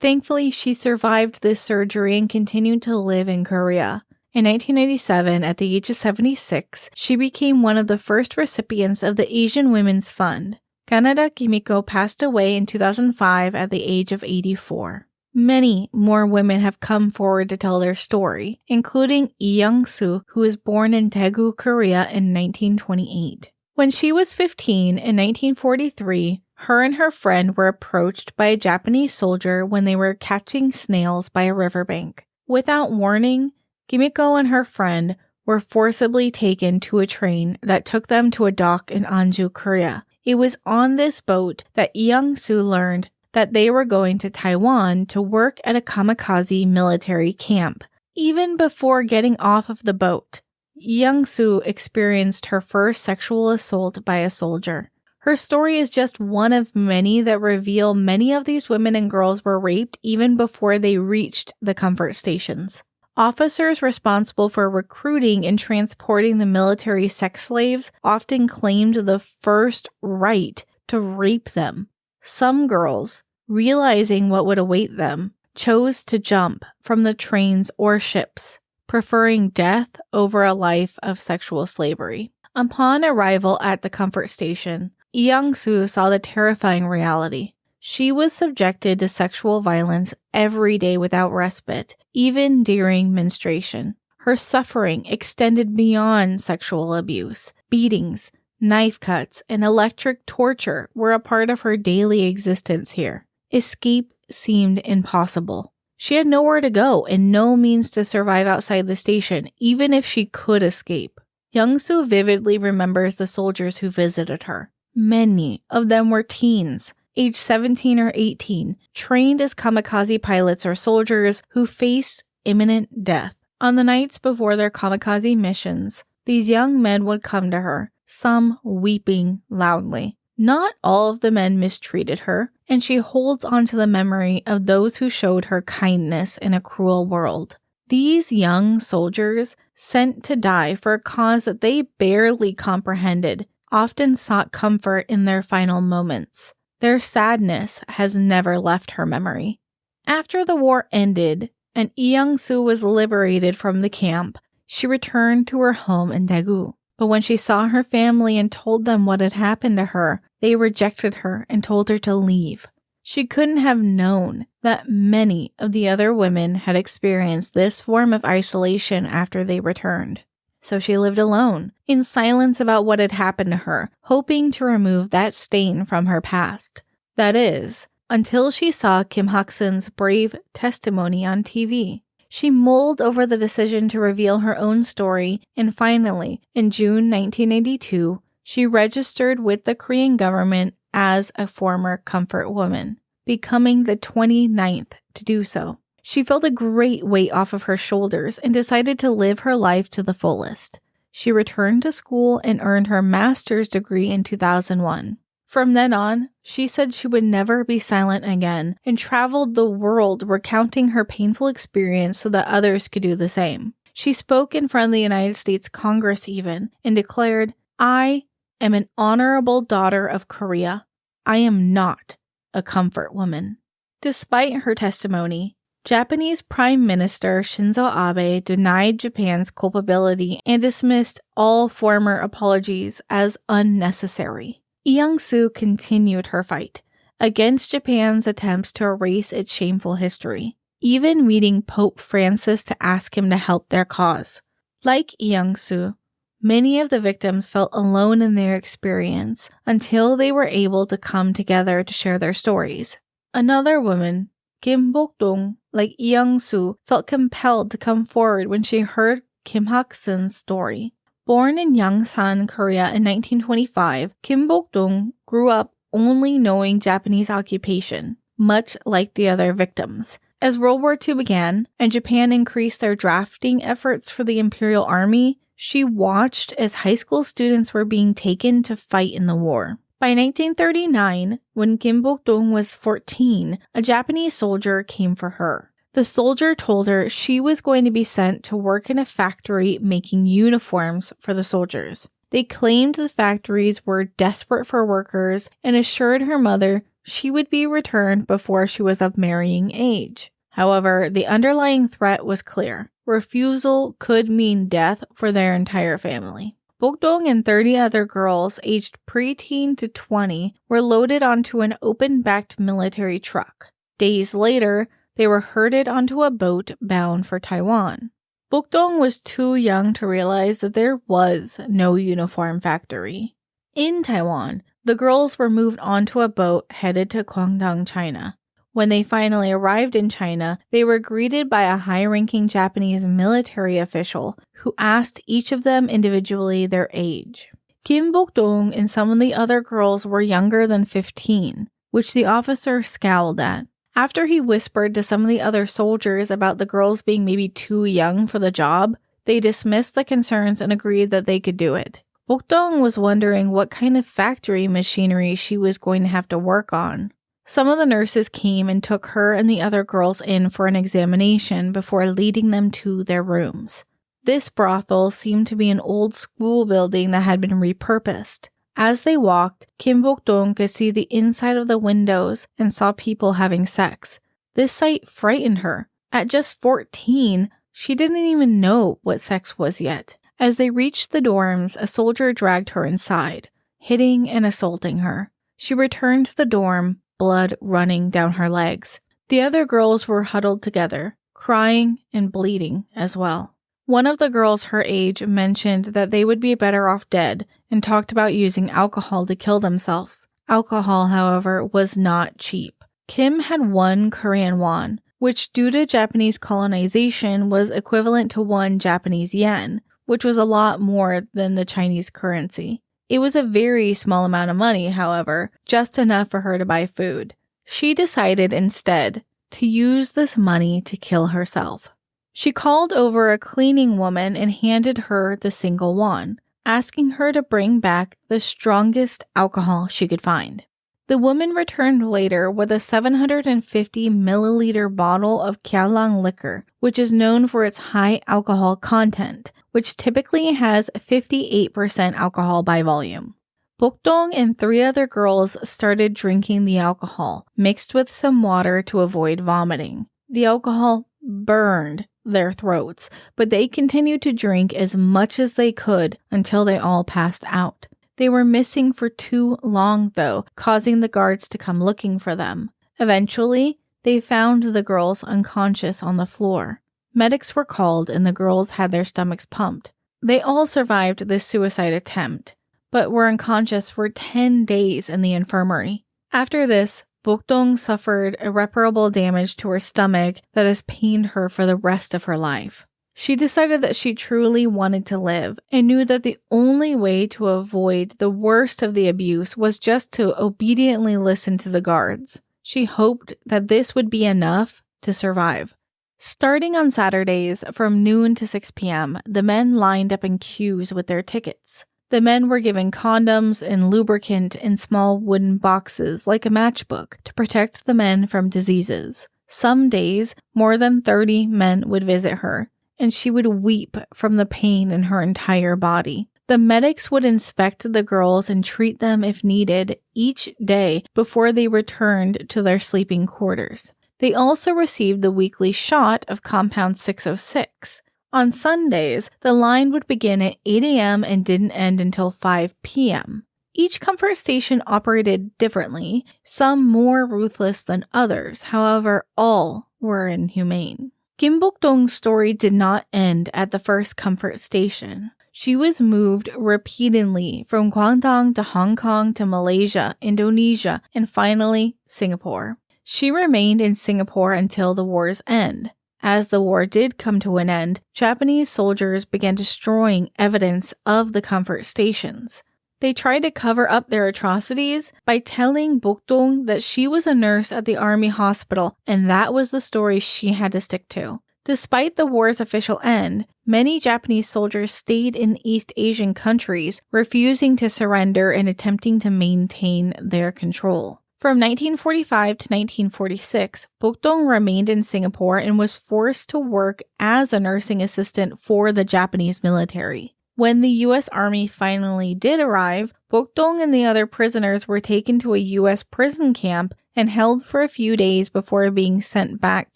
Thankfully, she survived this surgery and continued to live in Korea. In 1997, at the age of 76, she became one of the first recipients of the Asian Women's Fund. Kaneda Kimiko passed away in 2005 at the age of 84. Many more women have come forward to tell their story, including Lee Young-soo, who was born in Daegu, Korea in 1928. When she was 15 in 1943, her and her friend were approached by a Japanese soldier when they were catching snails by a riverbank. Without warning, Kimiko and her friend were forcibly taken to a train that took them to a dock in Anju, Korea. It was on this boat that Young-soo learned that they were going to Taiwan to work at a kamikaze military camp. Even before getting off of the boat, Young-soo experienced her first sexual assault by a soldier. Her story is just one of many that reveal many of these women and girls were raped even before they reached the comfort stations. Officers responsible for recruiting and transporting the military sex slaves often claimed the first right to rape them. Some girls, realizing what would await them, chose to jump from the trains or ships, preferring death over a life of sexual slavery. Upon arrival at the comfort station, Young-soo saw the terrifying reality. She was subjected to sexual violence every day without respite, even during menstruation. Her suffering extended beyond sexual abuse. Beatings, knife cuts, and electric torture were a part of her daily existence here. Escape seemed impossible. She had nowhere to go and no means to survive outside the station, even if she could escape. Young-soo vividly remembers the soldiers who visited her. Many of them were teens, age 17 or 18, trained as kamikaze pilots or soldiers who faced imminent death. On the nights before their kamikaze missions, these young men would come to her, some weeping loudly. Not all of the men mistreated her, and she holds onto the memory of those who showed her kindness in a cruel world. These young soldiers, sent to die for a cause that they barely comprehended, often sought comfort in their final moments. Their sadness has never left her memory. After the war ended and Young-soo was liberated from the camp, she returned to her home in Daegu. But when she saw her family and told them what had happened to her, they rejected her and told her to leave. She couldn't have known that many of the other women had experienced this form of isolation after they returned. So she lived alone, in silence about what had happened to her, hoping to remove that stain from her past. That is, until she saw Kim Hak-sun's brave testimony on TV. She mulled over the decision to reveal her own story, and finally, in June 1982, she registered with the Korean government as a former comfort woman, becoming the 29th to do so. She felt a great weight off of her shoulders and decided to live her life to the fullest. She returned to school and earned her master's degree in 2001. From then on, she said she would never be silent again and traveled the world recounting her painful experience so that others could do the same. She spoke in front of the United States Congress even and declared, "I am an honorable daughter of Korea. I am not a comfort woman." Despite her testimony, Japanese Prime Minister Shinzo Abe denied Japan's culpability and dismissed all former apologies as unnecessary. Young-soo continued her fight against Japan's attempts to erase its shameful history, even meeting Pope Francis to ask him to help their cause. Like Young-soo, many of the victims felt alone in their experience until they were able to come together to share their stories. Another woman, Kim Bok-dong, like Young-soo, felt compelled to come forward when she heard Kim Hak-sun's story. Born in Yangsan, Korea in 1925, Kim Bok-dong grew up only knowing Japanese occupation, much like the other victims. As World War II began and Japan increased their drafting efforts for the Imperial Army, she watched as high school students were being taken to fight in the war. By 1939, when Kim Bok-dong was 14, a Japanese soldier came for her. The soldier told her she was going to be sent to work in a factory making uniforms for the soldiers. They claimed the factories were desperate for workers and assured her mother she would be returned before she was of marrying age. However, the underlying threat was clear. Refusal could mean death for their entire family. Bok-dong and 30 other girls aged preteen to 20 were loaded onto an open-backed military truck. Days later, they were herded onto a boat bound for Taiwan. Bok-dong was too young to realize that there was no uniform factory. In Taiwan, the girls were moved onto a boat headed to Guangdong, China. When they finally arrived in China, they were greeted by a high-ranking Japanese military official who asked each of them individually their age. Kim Bok-dong and some of the other girls were younger than 15, which the officer scowled at. After he whispered to some of the other soldiers about the girls being maybe too young for the job, they dismissed the concerns and agreed that they could do it. Bok-dong was wondering what kind of factory machinery she was going to have to work on. Some of the nurses came and took her and the other girls in for an examination before leading them to their rooms. This brothel seemed to be an old school building that had been repurposed. As they walked, Kim Bok-dong could see the inside of the windows and saw people having sex. This sight frightened her. At just 14, she didn't even know what sex was yet. As they reached the dorms, a soldier dragged her inside, hitting and assaulting her. She returned to the dorm, blood running down her legs. The other girls were huddled together, crying and bleeding as well. One of the girls her age mentioned that they would be better off dead and talked about using alcohol to kill themselves. Alcohol, however, was not cheap. Kim had 1 Korean won, which due to Japanese colonization was equivalent to 1 Japanese yen, which was a lot more than the Chinese currency. It was a very small amount of money, however, just enough for her to buy food. She decided instead to use this money to kill herself. She called over a cleaning woman and handed her the single won, asking her to bring back the strongest alcohol she could find. The woman returned later with a 750 milliliter bottle of Kyalang liquor, which is known for its high alcohol content, which typically has 58% alcohol by volume. Bok-dong and 3 other girls started drinking the alcohol, mixed with some water to avoid vomiting. The alcohol burned their throats, but they continued to drink as much as they could until they all passed out. They were missing for too long, though, causing the guards to come looking for them. Eventually, they found the girls unconscious on the floor. Medics were called and the girls had their stomachs pumped. They all survived this suicide attempt, but were unconscious for 10 days in the infirmary. After this, Bok-dong suffered irreparable damage to her stomach that has pained her for the rest of her life. She decided that she truly wanted to live and knew that the only way to avoid the worst of the abuse was just to obediently listen to the guards. She hoped that this would be enough to survive. Starting on Saturdays from noon to 6 p.m., the men lined up in queues with their tickets. The men were given condoms and lubricant in small wooden boxes like a matchbook to protect the men from diseases. Some days, more than 30 men would visit her, and she would weep from the pain in her entire body. The medics would inspect the girls and treat them if needed each day before they returned to their sleeping quarters. They also received the weekly shot of Compound 606. On Sundays, the line would begin at 8 a.m. and didn't end until 5 p.m. Each comfort station operated differently, some more ruthless than others, however, all were inhumane. Kim Bok-dong's story did not end at the first comfort station. She was moved repeatedly from Guangdong to Hong Kong to Malaysia, Indonesia, and finally Singapore. She remained in Singapore until the war's end. As the war did come to an end, Japanese soldiers began destroying evidence of the comfort stations. They tried to cover up their atrocities by telling Bok-dong that she was a nurse at the army hospital, and that was the story she had to stick to. Despite the war's official end, many Japanese soldiers stayed in East Asian countries, refusing to surrender and attempting to maintain their control. From 1945 to 1946, Bok-dong remained in Singapore and was forced to work as a nursing assistant for the Japanese military. When the U.S. Army finally did arrive, Bok-dong and the other prisoners were taken to a U.S. prison camp and held for a few days before being sent back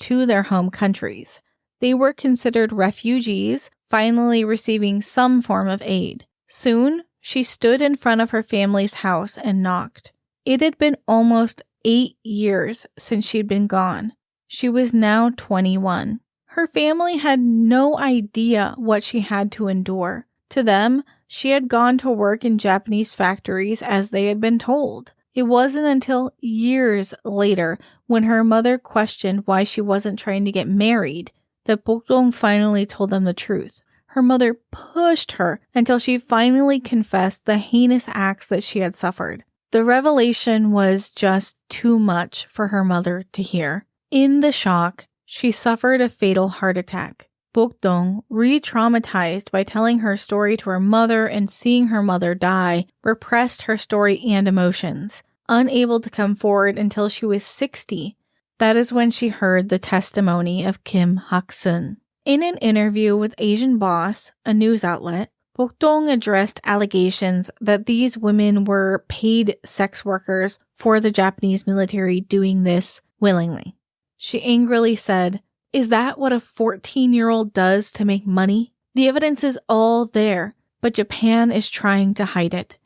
to their home countries. They were considered refugees, finally receiving some form of aid. Soon, she stood in front of her family's house and knocked. It had been almost 8 years since she'd been gone. She was now 21. Her family had no idea what she had to endure. To them, she had gone to work in Japanese factories as they had been told. It wasn't until years later, when her mother questioned why she wasn't trying to get married, that Bok-dong finally told them the truth. Her mother pushed her until she finally confessed the heinous acts that she had suffered. The revelation was just too much for her mother to hear. In the shock, she suffered a fatal heart attack. Bokdong, re-traumatized by telling her story to her mother and seeing her mother die, repressed her story and emotions, unable to come forward until she was 60. That is when she heard the testimony of Kim Hak-sun. In an interview with Asian Boss, a news outlet, Bokdong addressed allegations that these women were paid sex workers for the Japanese military doing this willingly. She angrily said, "Is that what a 14-year-old does to make money? The evidence is all there, but Japan is trying to hide it."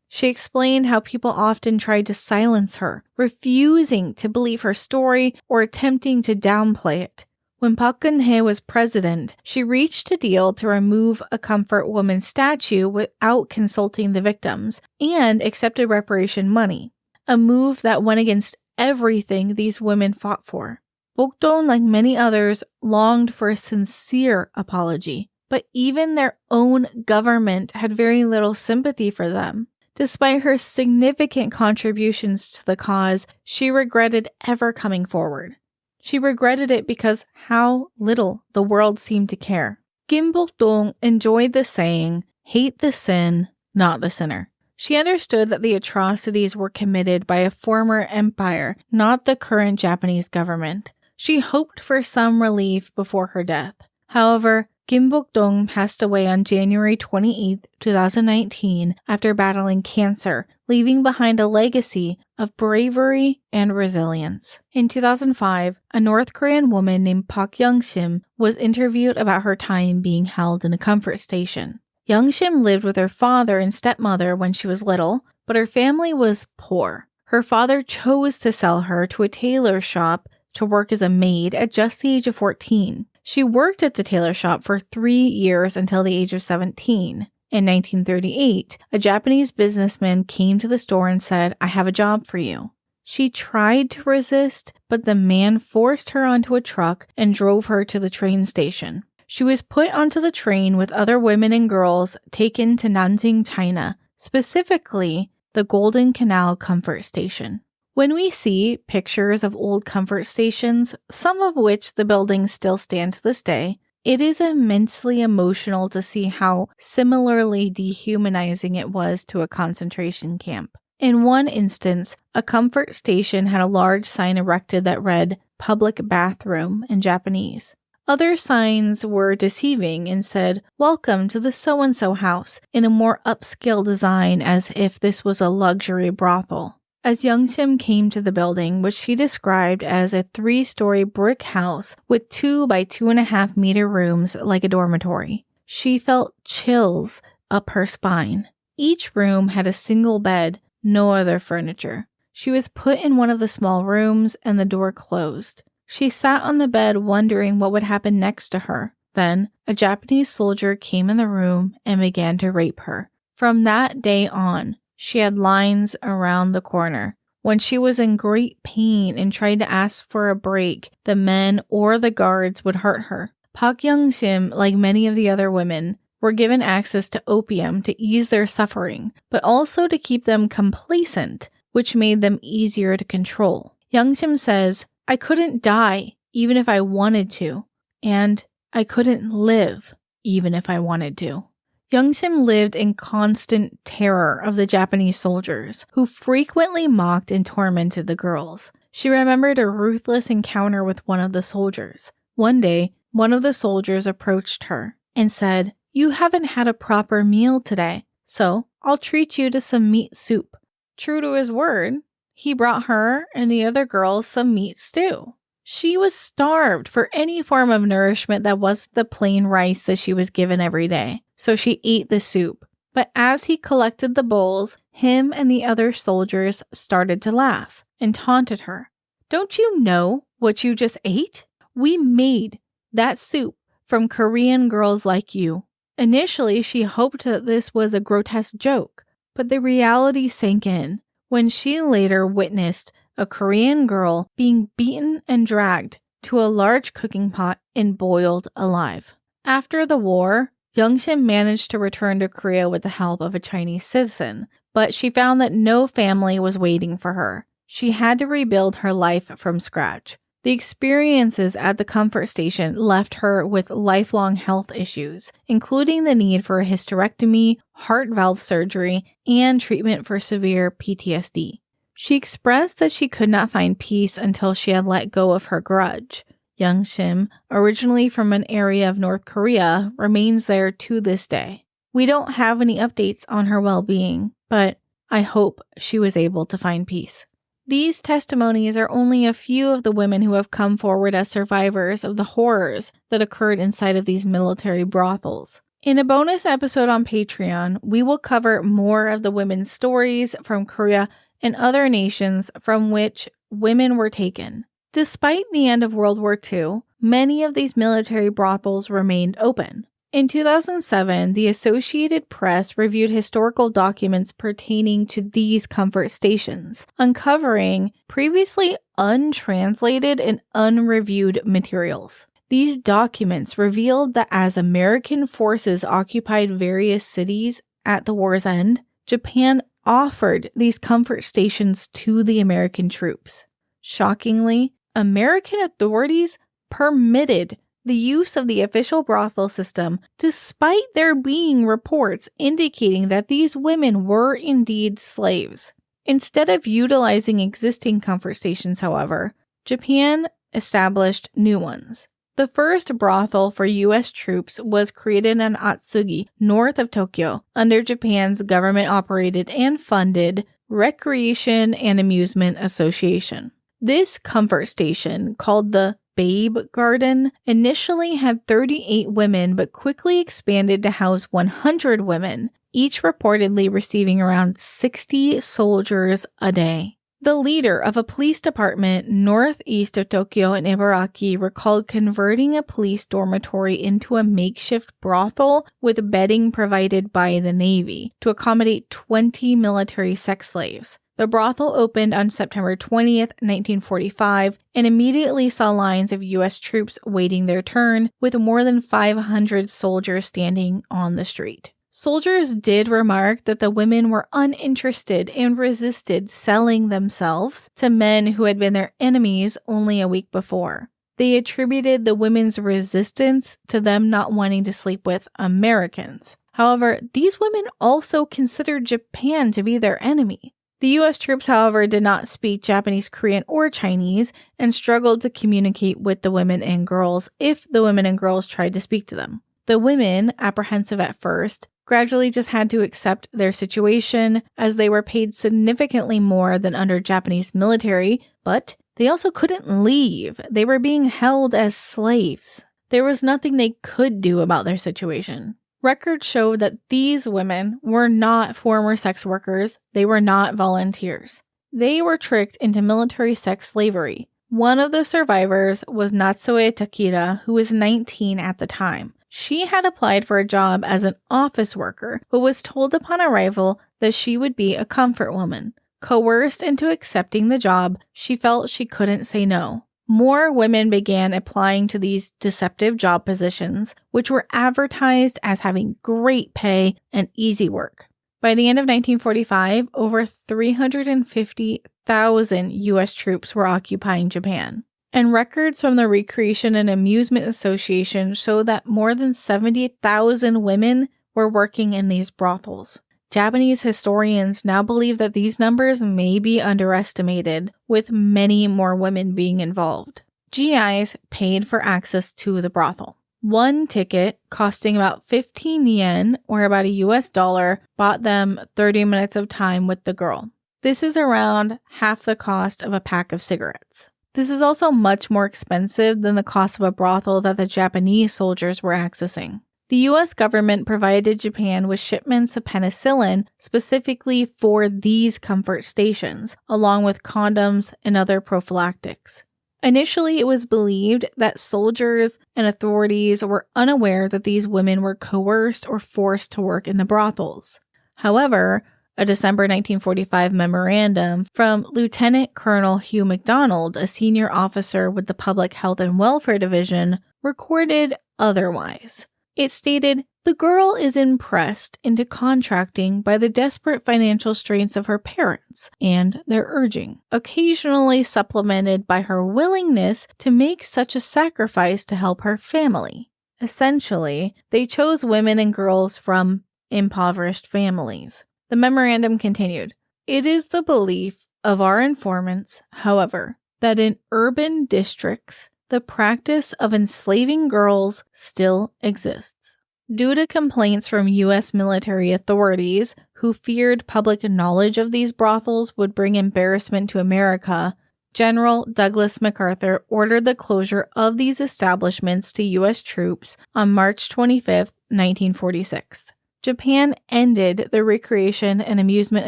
She explained how people often tried to silence her, refusing to believe her story or attempting to downplay it. When Park Geun-hye was president, she reached a deal to remove a comfort woman statue without consulting the victims and accepted reparation money, a move that went against everything these women fought for. Bokdong, like many others, longed for a sincere apology, but even their own government had very little sympathy for them. Despite her significant contributions to the cause, she regretted ever coming forward. She regretted it because how little the world seemed to care. Kim Bokdong enjoyed the saying, "Hate the sin, not the sinner." She understood that the atrocities were committed by a former empire, not the current Japanese government. She hoped for some relief before her death. However, Kim Bokdong passed away on January 28, 2019 after battling cancer, leaving behind a legacy of bravery and resilience. In 2005, a North Korean woman named Park Young-sim was interviewed about her time being held in a comfort station. Young-sim lived with her father and stepmother when she was little, but her family was poor. Her father chose to sell her to a tailor shop to work as a maid at just the age of 14. She worked at the tailor shop for 3 years until the age of 17. In 1938, a Japanese businessman came to the store and said, "I have a job for you." She tried to resist, but the man forced her onto a truck and drove her to the train station. She was put onto the train with other women and girls taken to Nanjing, China, specifically the Golden Canal Comfort Station. When we see pictures of old comfort stations, some of which the buildings still stand to this day, it is immensely emotional to see how similarly dehumanizing it was to a concentration camp. In one instance, a comfort station had a large sign erected that read, "Public Bathroom" in Japanese. Other signs were deceiving and said, "Welcome to the so-and-so house," in a more upscale design as if this was a luxury brothel. As Young-sim came to the building, which she described as a 3-story brick house with 2 by 2.5 meter rooms like a dormitory, she felt chills up her spine. Each room had a single bed, no other furniture. She was put in one of the small rooms and the door closed. She sat on the bed wondering what would happen next to her. Then, a Japanese soldier came in the room and began to rape her. From that day on, she had lines around the corner. When she was in great pain and tried to ask for a break, the men or the guards would hurt her. Park Young-sim, like many of the other women, were given access to opium to ease their suffering, but also to keep them complacent, which made them easier to control. Young-sim says, "I couldn't die even if I wanted to, and I couldn't live even if I wanted to." Young-sim lived in constant terror of the Japanese soldiers, who frequently mocked and tormented the girls. She remembered a ruthless encounter with one of the soldiers. One day, one of the soldiers approached her and said, "You haven't had a proper meal today, so I'll treat you to some meat soup." True to his word, he brought her and the other girls some meat stew. She was starved for any form of nourishment that wasn't the plain rice that she was given every day, so she ate the soup. But as he collected the bowls, him and the other soldiers started to laugh and taunted her. "Don't you know what you just ate? We made that soup from Korean girls like you." Initially, she hoped that this was a grotesque joke, but the reality sank in when she later witnessed a Korean girl being beaten and dragged to a large cooking pot and boiled alive. After the war, Youngshim managed to return to Korea with the help of a Chinese citizen, but she found that no family was waiting for her. She had to rebuild her life from scratch. The experiences at the comfort station left her with lifelong health issues, including the need for a hysterectomy, heart valve surgery, and treatment for severe PTSD. She expressed that she could not find peace until she had let go of her grudge. Youngshim, originally from an area of North Korea, remains there to this day. We don't have any updates on her well-being, but I hope she was able to find peace. These testimonies are only a few of the women who have come forward as survivors of the horrors that occurred inside of these military brothels. In a bonus episode on Patreon, we will cover more of the women's stories from Korea and other nations from which women were taken. Despite the end of World War II, many of these military brothels remained open. In 2007, the Associated Press reviewed historical documents pertaining to these comfort stations, uncovering previously untranslated and unreviewed materials. These documents revealed that as American forces occupied various cities at the war's end, Japan offered these comfort stations to the American troops. Shockingly, American authorities permitted the use of the official brothel system, despite there being reports indicating that these women were indeed slaves. Instead of utilizing existing comfort stations, however, Japan established new ones. The first brothel for U.S. troops was created in Atsugi, north of Tokyo, under Japan's government-operated and funded Recreation and Amusement Association. This comfort station, called the Babe Garden, initially had 38 women but quickly expanded to house 100 women, each reportedly receiving around 60 soldiers a day. The leader of a police department northeast of Tokyo in Ibaraki recalled converting a police dormitory into a makeshift brothel with bedding provided by the Navy to accommodate 20 military sex slaves. The brothel opened on September 20th, 1945, and immediately saw lines of U.S. troops waiting their turn, with more than 500 soldiers standing on the street. Soldiers did remark that the women were uninterested and resisted selling themselves to men who had been their enemies only a week before. They attributed the women's resistance to them not wanting to sleep with Americans. However, these women also considered Japan to be their enemy. The U.S. troops, however, did not speak Japanese, Korean, or Chinese and struggled to communicate with the women and girls if the women and girls tried to speak to them. The women, apprehensive at first, gradually just had to accept their situation as they were paid significantly more than under Japanese military, but they also couldn't leave. They were being held as slaves. There was nothing they could do about their situation. Records showed that these women were not former sex workers. They were not volunteers. They were tricked into military sex slavery. One of the survivors was Natsue Takira, who was 19 at the time. She had applied for a job as an office worker, but was told upon arrival that she would be a comfort woman. Coerced into accepting the job, she felt she couldn't say no. More women began applying to these deceptive job positions, which were advertised as having great pay and easy work. By the end of 1945, over 350,000 U.S. troops were occupying Japan. And records from the Recreation and Amusement Association show that more than 70,000 women were working in these brothels. Japanese historians now believe that these numbers may be underestimated, with many more women being involved. GIs paid for access to the brothel. One ticket, costing about 15 yen, or about a US dollar, bought them 30 minutes of time with the girl. This is around half the cost of a pack of cigarettes. This is also much more expensive than the cost of a brothel that the Japanese soldiers were accessing. The U.S. government provided Japan with shipments of penicillin specifically for these comfort stations, along with condoms and other prophylactics. Initially, it was believed that soldiers and authorities were unaware that these women were coerced or forced to work in the brothels. However, a December 1945 memorandum from Lieutenant Colonel Hugh MacDonald, a senior officer with the Public Health and Welfare Division, recorded otherwise. It stated, The girl is impressed into contracting by the desperate financial strains of her parents and their urging, occasionally supplemented by her willingness to make such a sacrifice to help her family. Essentially, they chose women and girls from impoverished families. The memorandum continued, "It is the belief of our informants, however, that in urban districts, the practice of enslaving girls still exists. Due to complaints from U.S. military authorities who feared public knowledge of these brothels would bring embarrassment to America, General Douglas MacArthur ordered the closure of these establishments to U.S. troops on March 25, 1946. Japan ended the Recreation and Amusement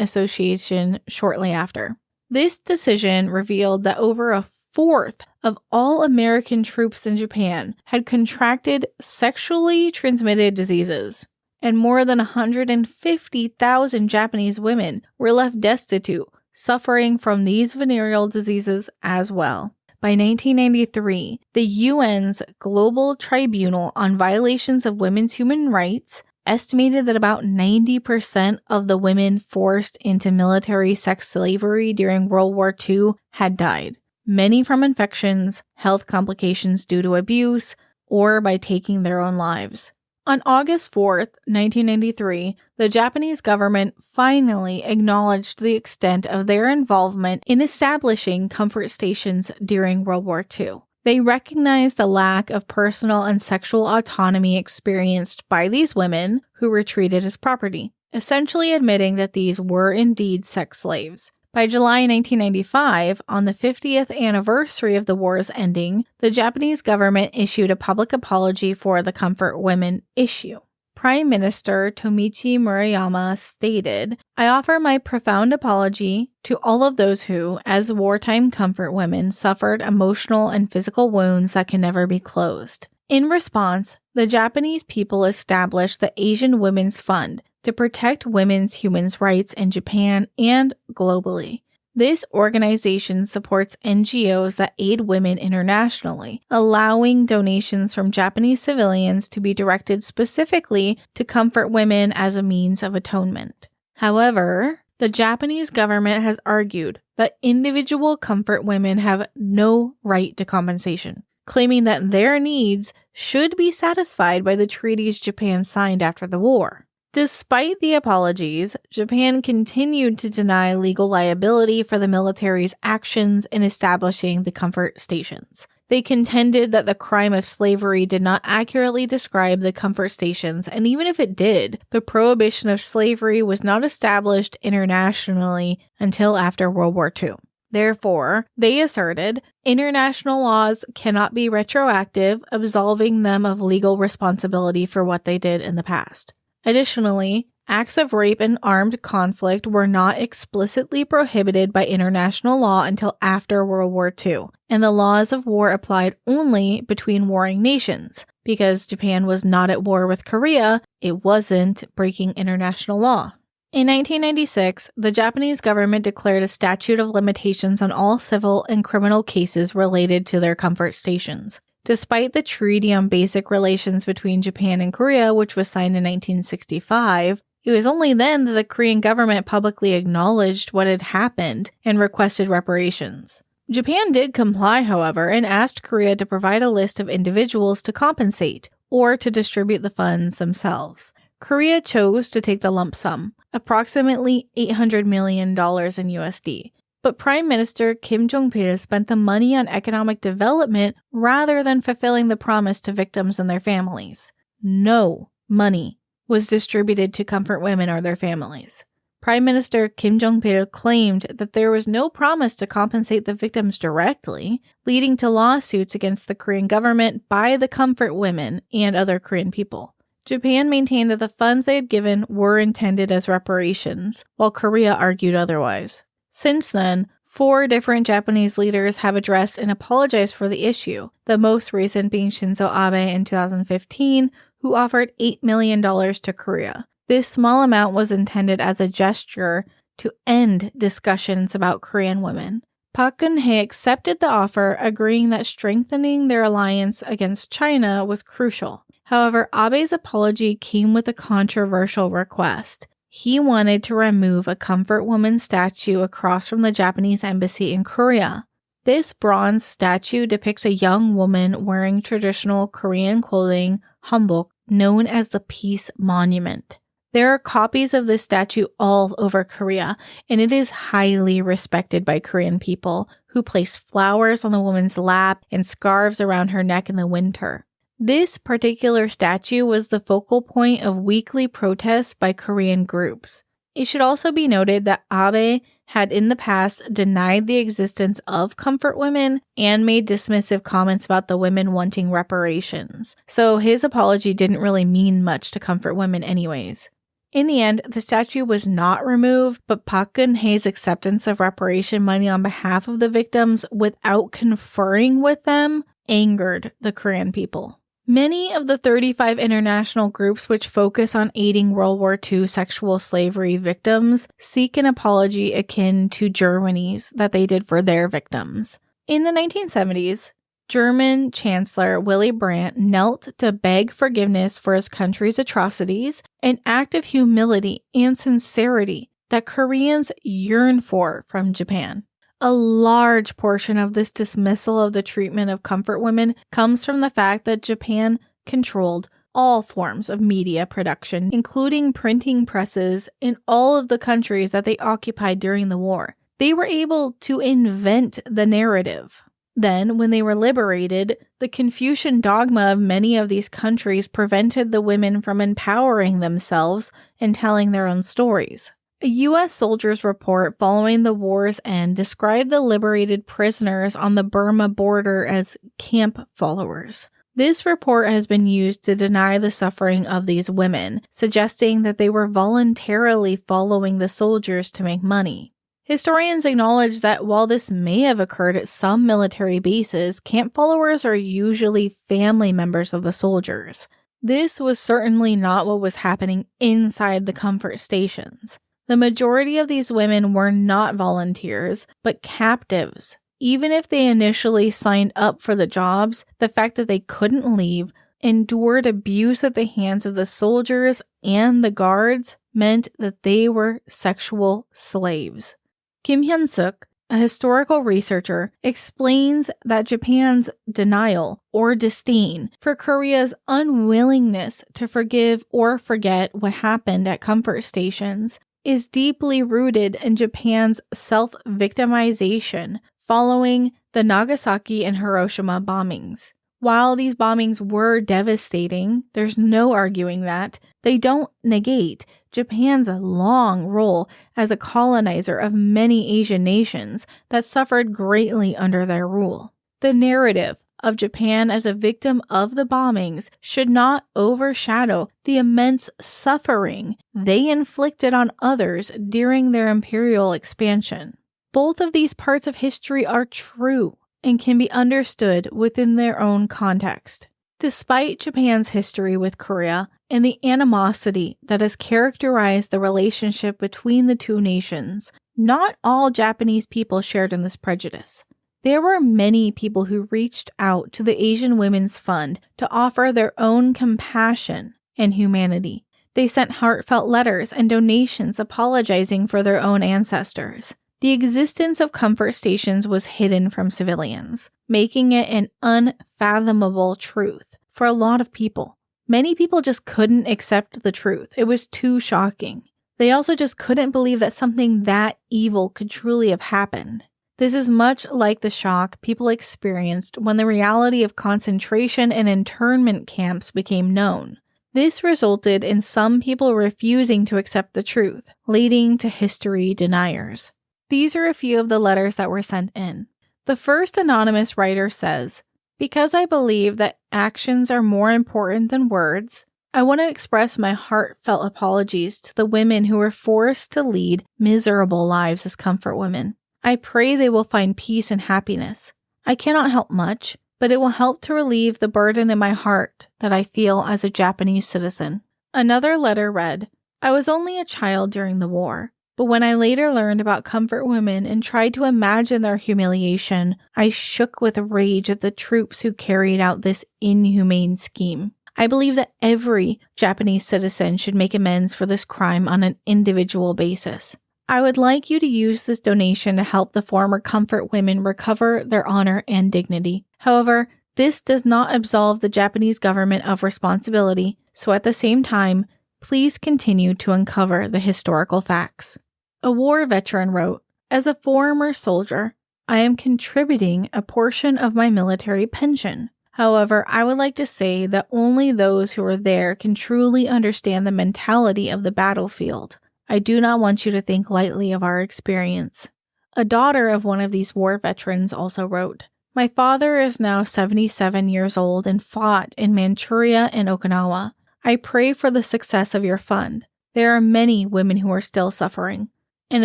Association shortly after. This decision revealed that over a fourth of all American troops in Japan had contracted sexually transmitted diseases, and more than 150,000 Japanese women were left destitute, suffering from these venereal diseases as well. By 1993, the UN's Global Tribunal on Violations of Women's Human Rights estimated that about 90% of the women forced into military sex slavery during World War II had died, many from infections, health complications due to abuse, or by taking their own lives. On August 4th, 1993, the Japanese government finally acknowledged the extent of their involvement in establishing comfort stations during World War II. They recognized the lack of personal and sexual autonomy experienced by these women who were treated as property, essentially admitting that these were indeed sex slaves. By July 1995, on the 50th anniversary of the war's ending, the Japanese government issued a public apology for the comfort women issue. Prime Minister Tomichi Murayama stated, "I offer my profound apology to all of those who, as wartime comfort women, suffered emotional and physical wounds that can never be closed." In response, the Japanese people established the Asian Women's Fund to protect women's human rights in Japan and globally. This organization supports NGOs that aid women internationally, allowing donations from Japanese civilians to be directed specifically to comfort women as a means of atonement. However, the Japanese government has argued that individual comfort women have no right to compensation, claiming that their needs should be satisfied by the treaties Japan signed after the war. Despite the apologies, Japan continued to deny legal liability for the military's actions in establishing the comfort stations. They contended that the crime of slavery did not accurately describe the comfort stations, and even if it did, the prohibition of slavery was not established internationally until after World War II. Therefore, they asserted, international laws cannot be retroactive, absolving them of legal responsibility for what they did in the past. Additionally, acts of rape and armed conflict were not explicitly prohibited by international law until after World War II, and the laws of war applied only between warring nations. Because Japan was not at war with Korea, it wasn't breaking international law. In 1996, the Japanese government declared a statute of limitations on all civil and criminal cases related to their comfort stations. Despite the Treaty on Basic Relations between Japan and Korea, which was signed in 1965, it was only then that the Korean government publicly acknowledged what had happened and requested reparations. Japan did comply, however, and asked Korea to provide a list of individuals to compensate or to distribute the funds themselves. Korea chose to take the lump sum, approximately $800 million in USD. But Prime Minister Kim Jong-pil spent the money on economic development rather than fulfilling the promise to victims and their families. No money was distributed to comfort women or their families. Prime Minister Kim Jong-pil claimed that there was no promise to compensate the victims directly, leading to lawsuits against the Korean government by the comfort women and other Korean people. Japan maintained that the funds they had given were intended as reparations, while Korea argued otherwise. Since then, 4 different Japanese leaders have addressed and apologized for the issue, the most recent being Shinzo Abe in 2015, who offered $8 million to Korea. This small amount was intended as a gesture to end discussions about Korean women. Park Geun-hye accepted the offer, agreeing that strengthening their alliance against China was crucial. However, Abe's apology came with a controversial request. He wanted to remove a comfort woman statue across from the Japanese embassy in Korea. This bronze statue depicts a young woman wearing traditional Korean clothing, hanbok, known as the Peace Monument. There are copies of this statue all over Korea, and it is highly respected by Korean people, who place flowers on the woman's lap and scarves around her neck in the winter. This particular statue was the focal point of weekly protests by Korean groups. It should also be noted that Abe had in the past denied the existence of comfort women and made dismissive comments about the women wanting reparations, so his apology didn't really mean much to comfort women anyways. In the end, the statue was not removed, but Park Geun-hye's acceptance of reparation money on behalf of the victims without conferring with them angered the Korean people. Many of the 35 international groups which focus on aiding World War II sexual slavery victims seek an apology akin to Germany's that they did for their victims. In the 1970s, German Chancellor Willy Brandt knelt to beg forgiveness for his country's atrocities, an act of humility and sincerity that Koreans yearn for from Japan. A large portion of this dismissal of the treatment of comfort women comes from the fact that Japan controlled all forms of media production, including printing presses, in all of the countries that they occupied during the war. They were able to invent the narrative. Then, when they were liberated, the Confucian dogma of many of these countries prevented the women from empowering themselves and telling their own stories. A U.S. soldier's report following the war's end described the liberated prisoners on the Burma border as camp followers. This report has been used to deny the suffering of these women, suggesting that they were voluntarily following the soldiers to make money. Historians acknowledge that while this may have occurred at some military bases, camp followers are usually family members of the soldiers. This was certainly not what was happening inside the comfort stations. The majority of these women were not volunteers, but captives. Even if they initially signed up for the jobs, the fact that they couldn't leave, endured abuse at the hands of the soldiers and the guards, meant that they were sexual slaves. Kim Hyun-suk, a historical researcher, explains that Japan's denial or disdain for Korea's unwillingness to forgive or forget what happened at comfort stations is deeply rooted in Japan's self-victimization following the Nagasaki and Hiroshima bombings. While these bombings were devastating, there's no arguing that, they don't negate Japan's long role as a colonizer of many Asian nations that suffered greatly under their rule. The narrative of Japan as a victim of the bombings should not overshadow the immense suffering they inflicted on others during their imperial expansion. Both of these parts of history are true and can be understood within their own context. Despite Japan's history with Korea and the animosity that has characterized the relationship between the two nations, not all Japanese people shared in this prejudice. There were many people who reached out to the Asian Women's Fund to offer their own compassion and humanity. They sent heartfelt letters and donations apologizing for their own ancestors. The existence of comfort stations was hidden from civilians, making it an unfathomable truth for a lot of people. Many people just couldn't accept the truth. It was too shocking. They also just couldn't believe that something that evil could truly have happened. This is much like the shock people experienced when the reality of concentration and internment camps became known. This resulted in some people refusing to accept the truth, leading to history deniers. These are a few of the letters that were sent in. The first anonymous writer says, "Because I believe that actions are more important than words, I want to express my heartfelt apologies to the women who were forced to lead miserable lives as comfort women. I pray they will find peace and happiness. I cannot help much, but it will help to relieve the burden in my heart that I feel as a Japanese citizen." Another letter read, "I was only a child during the war, but when I later learned about comfort women and tried to imagine their humiliation, I shook with rage at the troops who carried out this inhumane scheme. I believe that every Japanese citizen should make amends for this crime on an individual basis. I would like you to use this donation to help the former comfort women recover their honor and dignity. However, this does not absolve the Japanese government of responsibility, so at the same time, please continue to uncover the historical facts. A war veteran wrote, "As a former soldier, I am contributing a portion of my military pension. However, I would like to say that only those who are there can truly understand the mentality of the battlefield. I do not want you to think lightly of our experience." A daughter of one of these war veterans also wrote, "My father is now 77 years old and fought in Manchuria and Okinawa. I pray for the success of your fund. There are many women who are still suffering. In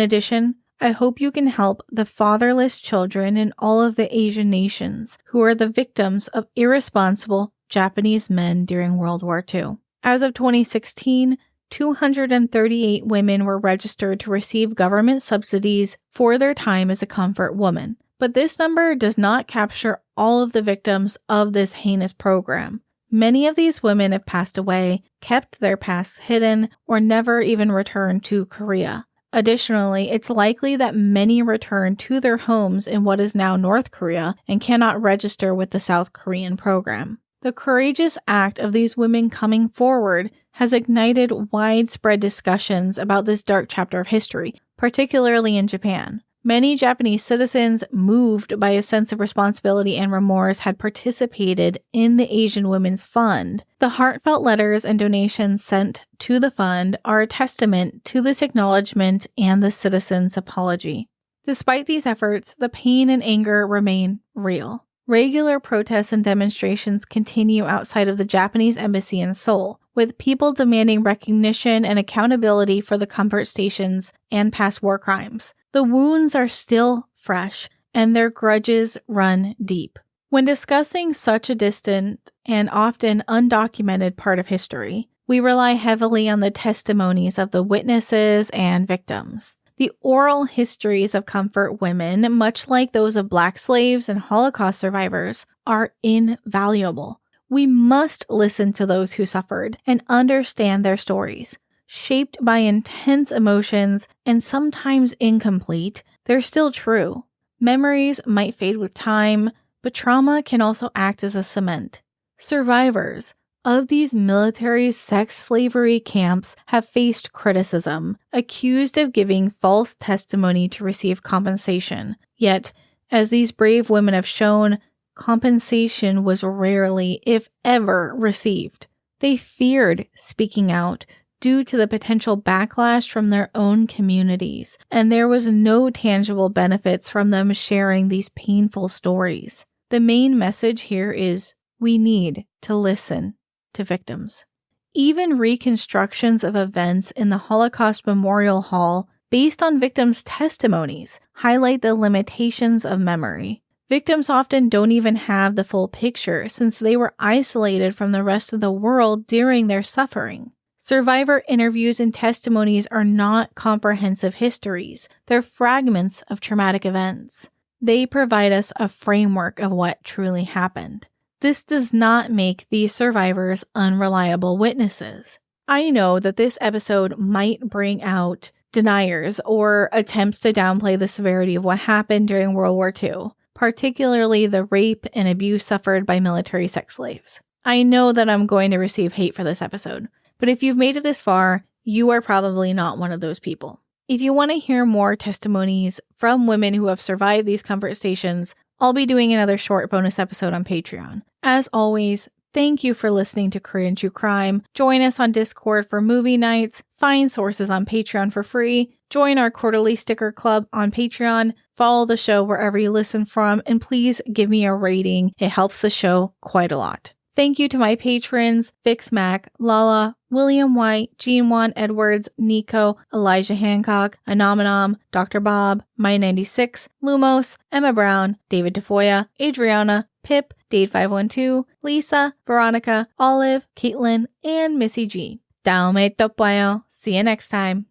addition, I hope you can help the fatherless children in all of the Asian nations who are the victims of irresponsible Japanese men during World War II." As of 2016, 238 women were registered to receive government subsidies for their time as a comfort woman. But this number does not capture all of the victims of this heinous program. Many of these women have passed away, kept their pasts hidden, or never even returned to Korea. Additionally, it's likely that many returned to their homes in what is now North Korea and cannot register with the South Korean program. The courageous act of these women coming forward has ignited widespread discussions about this dark chapter of history, particularly in Japan. Many Japanese citizens, moved by a sense of responsibility and remorse, had participated in the Asian Women's Fund. The heartfelt letters and donations sent to the fund are a testament to this acknowledgement and the citizens' apology. Despite these efforts, the pain and anger remain real. Regular protests and demonstrations continue outside of the Japanese embassy in Seoul, with people demanding recognition and accountability for the comfort stations and past war crimes. The wounds are still fresh, and their grudges run deep. When discussing such a distant and often undocumented part of history, we rely heavily on the testimonies of the witnesses and victims. The oral histories of comfort women, much like those of Black slaves and Holocaust survivors, are invaluable. We must listen to those who suffered and understand their stories. Shaped by intense emotions and sometimes incomplete, they're still true. Memories might fade with time, but trauma can also act as a cement. Survivors of these military sex slavery camps have faced criticism, accused of giving false testimony to receive compensation. Yet, as these brave women have shown, compensation was rarely, if ever, received. They feared speaking out due to the potential backlash from their own communities, and there was no tangible benefits from them sharing these painful stories. The main message here is we need to listen to victims. Even reconstructions of events in the Holocaust Memorial Hall based on victims' testimonies highlight the limitations of memory. Victims often don't even have the full picture since they were isolated from the rest of the world during their suffering. Survivor interviews and testimonies are not comprehensive histories. They're fragments of traumatic events. They provide us a framework of what truly happened. This does not make these survivors unreliable witnesses. I know that this episode might bring out deniers or attempts to downplay the severity of what happened during World War II, particularly the rape and abuse suffered by military sex slaves. I know that I'm going to receive hate for this episode, but if you've made it this far, you are probably not one of those people. If you want to hear more testimonies from women who have survived these comfort stations, I'll be doing another short bonus episode on Patreon. As always, thank you for listening to Korean True Crime. Join us on Discord for movie nights, find sources on Patreon for free, join our quarterly sticker club on Patreon, follow the show wherever you listen from, and please give me a rating. It helps the show quite a lot. Thank you to my patrons, Vix Mac, Lala, William White, Jean Juan Edwards, Nico, Elijah Hancock, Anomanom, Dr. Bob, My96, Lumos, Emma Brown, David Defoya, Adriana, Pip, Dade512, Lisa, Veronica, Olive, Caitlin, and Missy G. 다음에 또 봐요. See you next time.